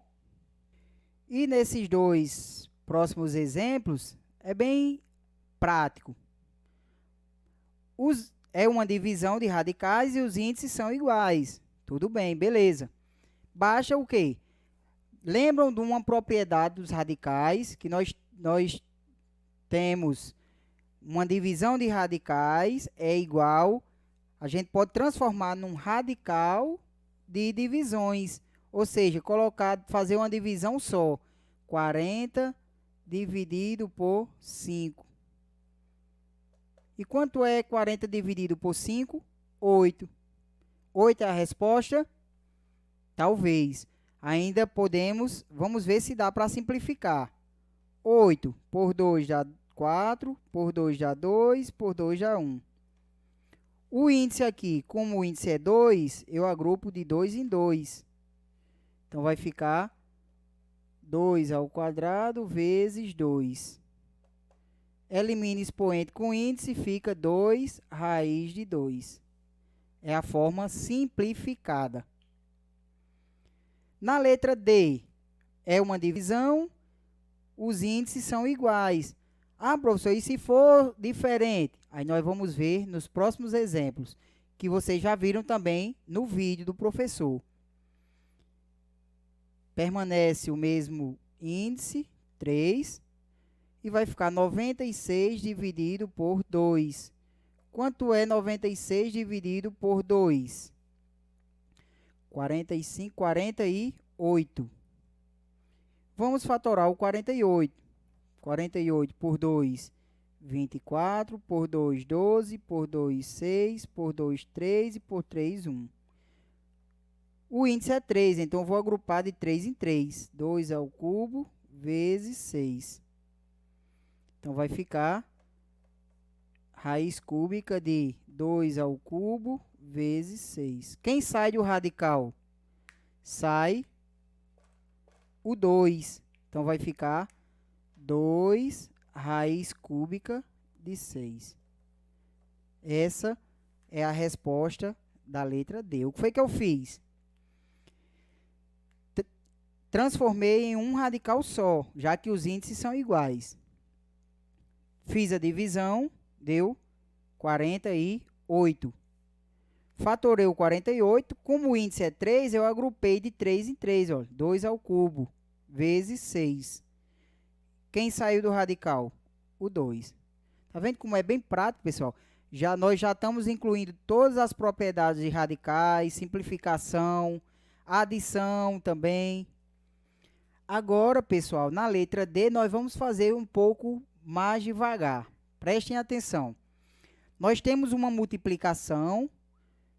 [SPEAKER 1] E nesses dois próximos exemplos, é bem prático. É uma divisão de radicais e os índices são iguais. Tudo bem, beleza. Baixa o quê? Lembram de uma propriedade dos radicais, que nós temos uma divisão de radicais é igual, a gente pode transformar num radical de divisões, ou seja, fazer uma divisão só. 40 dividido por 5. E quanto é 40 dividido por 5? 8. 8 é a resposta? Talvez. Ainda podemos, vamos ver se dá para simplificar. 8 por 2 dá 4, por 2 dá 2, por 2 dá 1. O índice aqui, como o índice é 2, eu agrupo de 2 em 2. Então, vai ficar 2 ao quadrado vezes 2. Elimine expoente com índice, fica 2 raiz de 2. É a forma simplificada. Na letra D, é uma divisão, os índices são iguais. Ah, professor, e se for diferente? Aí nós vamos ver nos próximos exemplos, que vocês já viram também no vídeo do professor. Permanece o mesmo índice, 3, e vai ficar 96 dividido por 2. Quanto é 96 dividido por 2? 45, 48. Vamos fatorar o 48. 48 por 2, 24, por 2, 12, por 2, 6, por 2, 3 e por 3, 1. O índice é 3, então eu vou agrupar de 3 em 3. 2 ao cubo vezes 6. Então, vai ficar raiz cúbica de 2 ao cubo vezes 6. Quem sai do radical? Sai o 2. Então, vai ficar 2 raiz cúbica de 6. Essa é a resposta da letra D. O que foi que eu fiz? Transformei em um radical só, já que os índices são iguais. Fiz a divisão, deu 48. Fatorei o 48. Como o índice é 3, eu agrupei de 3 em 3. Ó, 2 ao cubo vezes 6. Quem saiu do radical? O 2. Tá vendo como é bem prático, pessoal? Nós já estamos incluindo todas as propriedades de radicais, simplificação, adição também. Agora, pessoal, na letra D, nós vamos fazer um pouco mais devagar. Prestem atenção. Nós temos uma multiplicação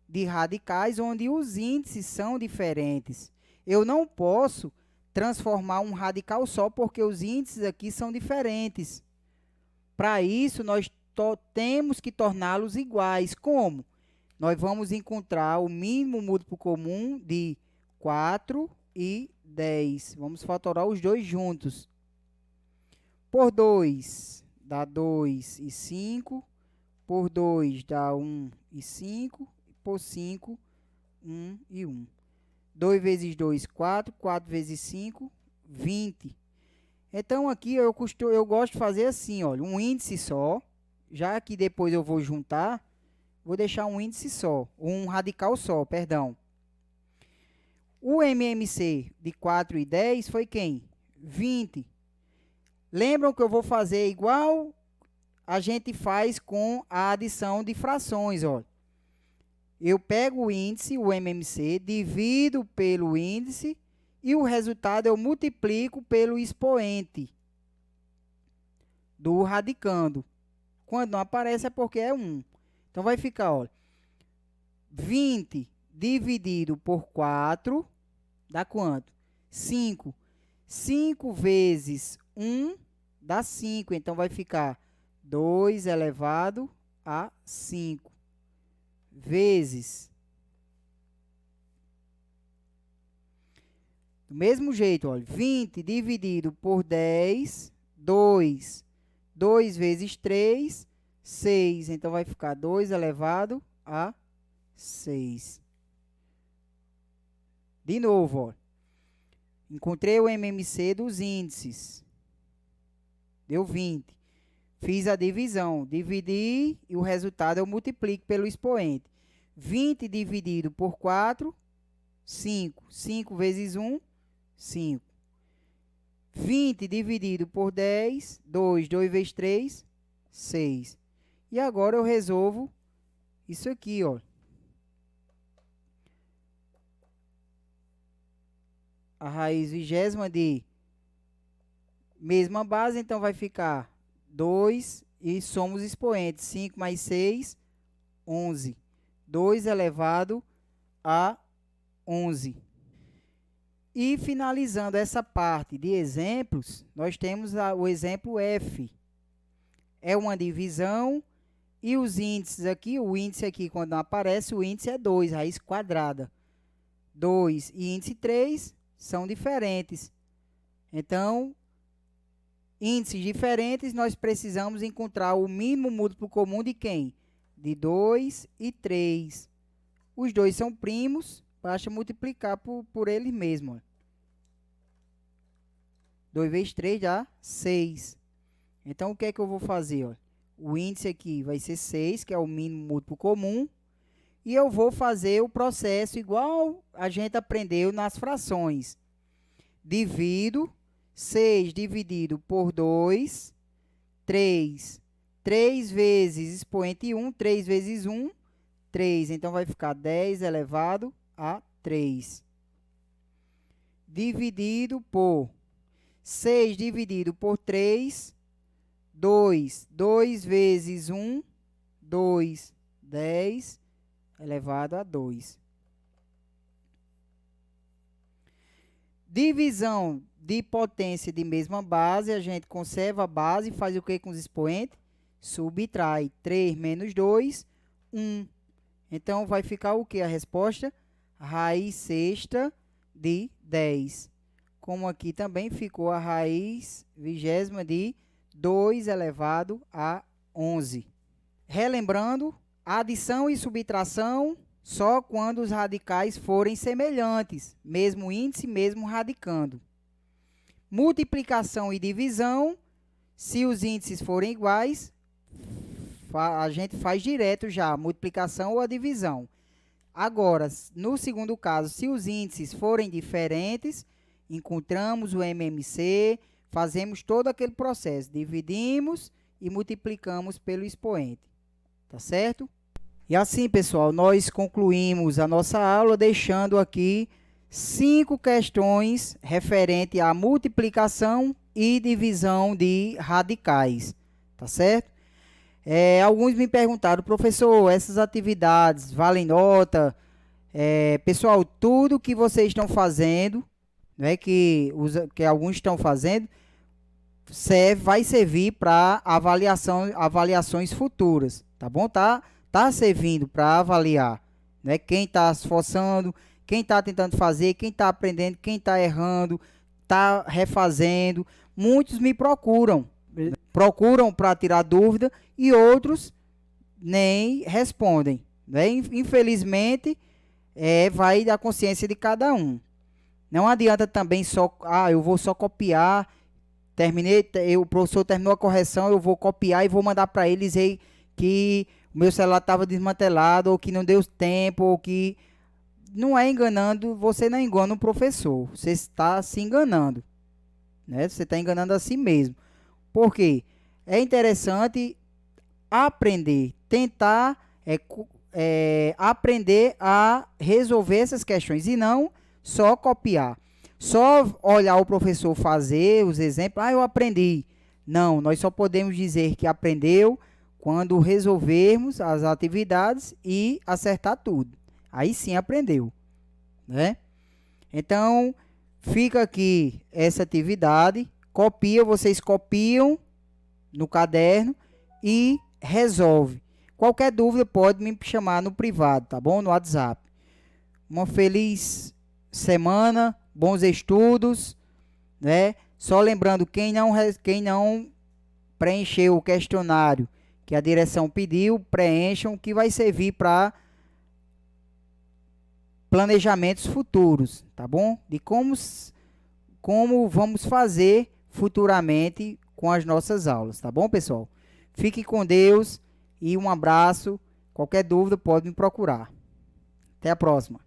[SPEAKER 1] de radicais onde os índices são diferentes. Eu não posso transformar um radical só porque os índices aqui são diferentes. Para isso, nós temos que torná-los iguais. Como? Nós vamos encontrar o mínimo múltiplo comum de 4 e 10. Vamos fatorar os dois juntos. Por 2 dá 2 e 5. Por 2 dá 1 e 5. Por 5, 1 e 1. 2 vezes 2, 4. 4 vezes 5, 20. Então, aqui eu gosto de fazer assim, olha, um índice só. Já que depois eu vou juntar, vou deixar um índice só. Um radical só, perdão. O MMC de 4 e 10 foi quem? 20. Lembram que eu vou fazer igual a gente faz com a adição de frações, ó. Eu pego o índice, o MMC, divido pelo índice e o resultado eu multiplico pelo expoente do radicando. Quando não aparece é porque é 1. Então, vai ficar, ó, 20 dividido por 4 dá quanto? 5. 5 vezes 1 dá 5. Então, vai ficar 2 elevado a 5 vezes. Do mesmo jeito, olha, 20 dividido por 10, 2. 2 vezes 3, 6. Então, vai ficar 2 elevado a 6. De novo, ó. Encontrei o MMC dos índices. Deu 20. Fiz a divisão. Dividi e o resultado eu multiplico pelo expoente. 20 dividido por 4, 5. 5 vezes 1, 5. 20 dividido por 10, 2. 2 vezes 3, 6. E agora eu resolvo isso aqui, ó. A raiz vigésima de mesma base, então vai ficar 2 e somos expoentes. 5 mais 6, 11. 2 elevado a 11. E finalizando essa parte de exemplos, nós temos o exemplo F. É uma divisão e os índices aqui, o índice aqui quando não aparece, o índice é 2, raiz quadrada. 2 e índice 3 são diferentes. Então, índices diferentes, nós precisamos encontrar o mínimo múltiplo comum de quem? De 2 e 3. Os dois são primos, basta multiplicar por eles mesmos. 2 vezes 3 dá 6. Então, o que é que eu vou fazer? Ó? O índice aqui vai ser 6, que é o mínimo múltiplo comum. E eu vou fazer o processo igual a gente aprendeu nas frações. Divido 6 dividido por 2, 3. 3 vezes expoente 1, 3 vezes 1, 3. Então, vai ficar 10 elevado a 3. Dividido por 6 dividido por 3, 2. 2 vezes 1, 2. 10 elevado a 2. Divisão de potência de mesma base, a gente conserva a base e faz o que com os expoentes? Subtrai 3 menos 2, 1. Então, vai ficar o que a resposta? Raiz sexta de 10. Como aqui também ficou a raiz vigésima de 2 elevado a 11. Relembrando, adição e subtração só quando os radicais forem semelhantes, mesmo índice, mesmo radicando. Multiplicação e divisão, se os índices forem iguais, a gente faz direto já a multiplicação ou a divisão. Agora, no segundo caso, se os índices forem diferentes, encontramos o MMC, fazemos todo aquele processo, dividimos e multiplicamos pelo expoente, tá certo? E assim, pessoal, nós concluímos a nossa aula deixando aqui 5 questões referentes à multiplicação e divisão de radicais, tá certo? Alguns me perguntaram, professor, essas atividades valem nota? Pessoal, tudo que vocês estão fazendo, né, que alguns estão fazendo, vai servir para avaliações futuras, tá bom? Tá servindo para avaliar, né? Quem está se esforçando, quem está tentando fazer, quem está aprendendo, quem está errando, está refazendo. Muitos me procuram para tirar dúvida e outros nem respondem, né? Infelizmente, vai da consciência de cada um. Não adianta também só, eu vou só copiar, o professor terminou a correção, eu vou copiar e vou mandar para ele dizer que o meu celular estava desmantelado, ou que não deu tempo, ou que... Não é enganando, você não engana o professor, você está se enganando, né? Você está enganando a si mesmo. Por quê? É interessante aprender, tentar aprender a resolver essas questões e não só copiar. Só olhar o professor fazer os exemplos, eu aprendi. Não, nós só podemos dizer que aprendeu quando resolvermos as atividades e acertar tudo. Aí sim aprendeu, né? Então, fica aqui essa atividade. Vocês copiam no caderno e resolve. Qualquer dúvida pode me chamar no privado, tá bom? No WhatsApp. Uma feliz semana, bons estudos, né? Só lembrando, quem não preencheu o questionário que a direção pediu, preencham, que vai servir para planejamentos futuros, tá bom? De como vamos fazer futuramente com as nossas aulas, tá bom, pessoal? Fique com Deus e um abraço. Qualquer dúvida pode me procurar. Até a próxima.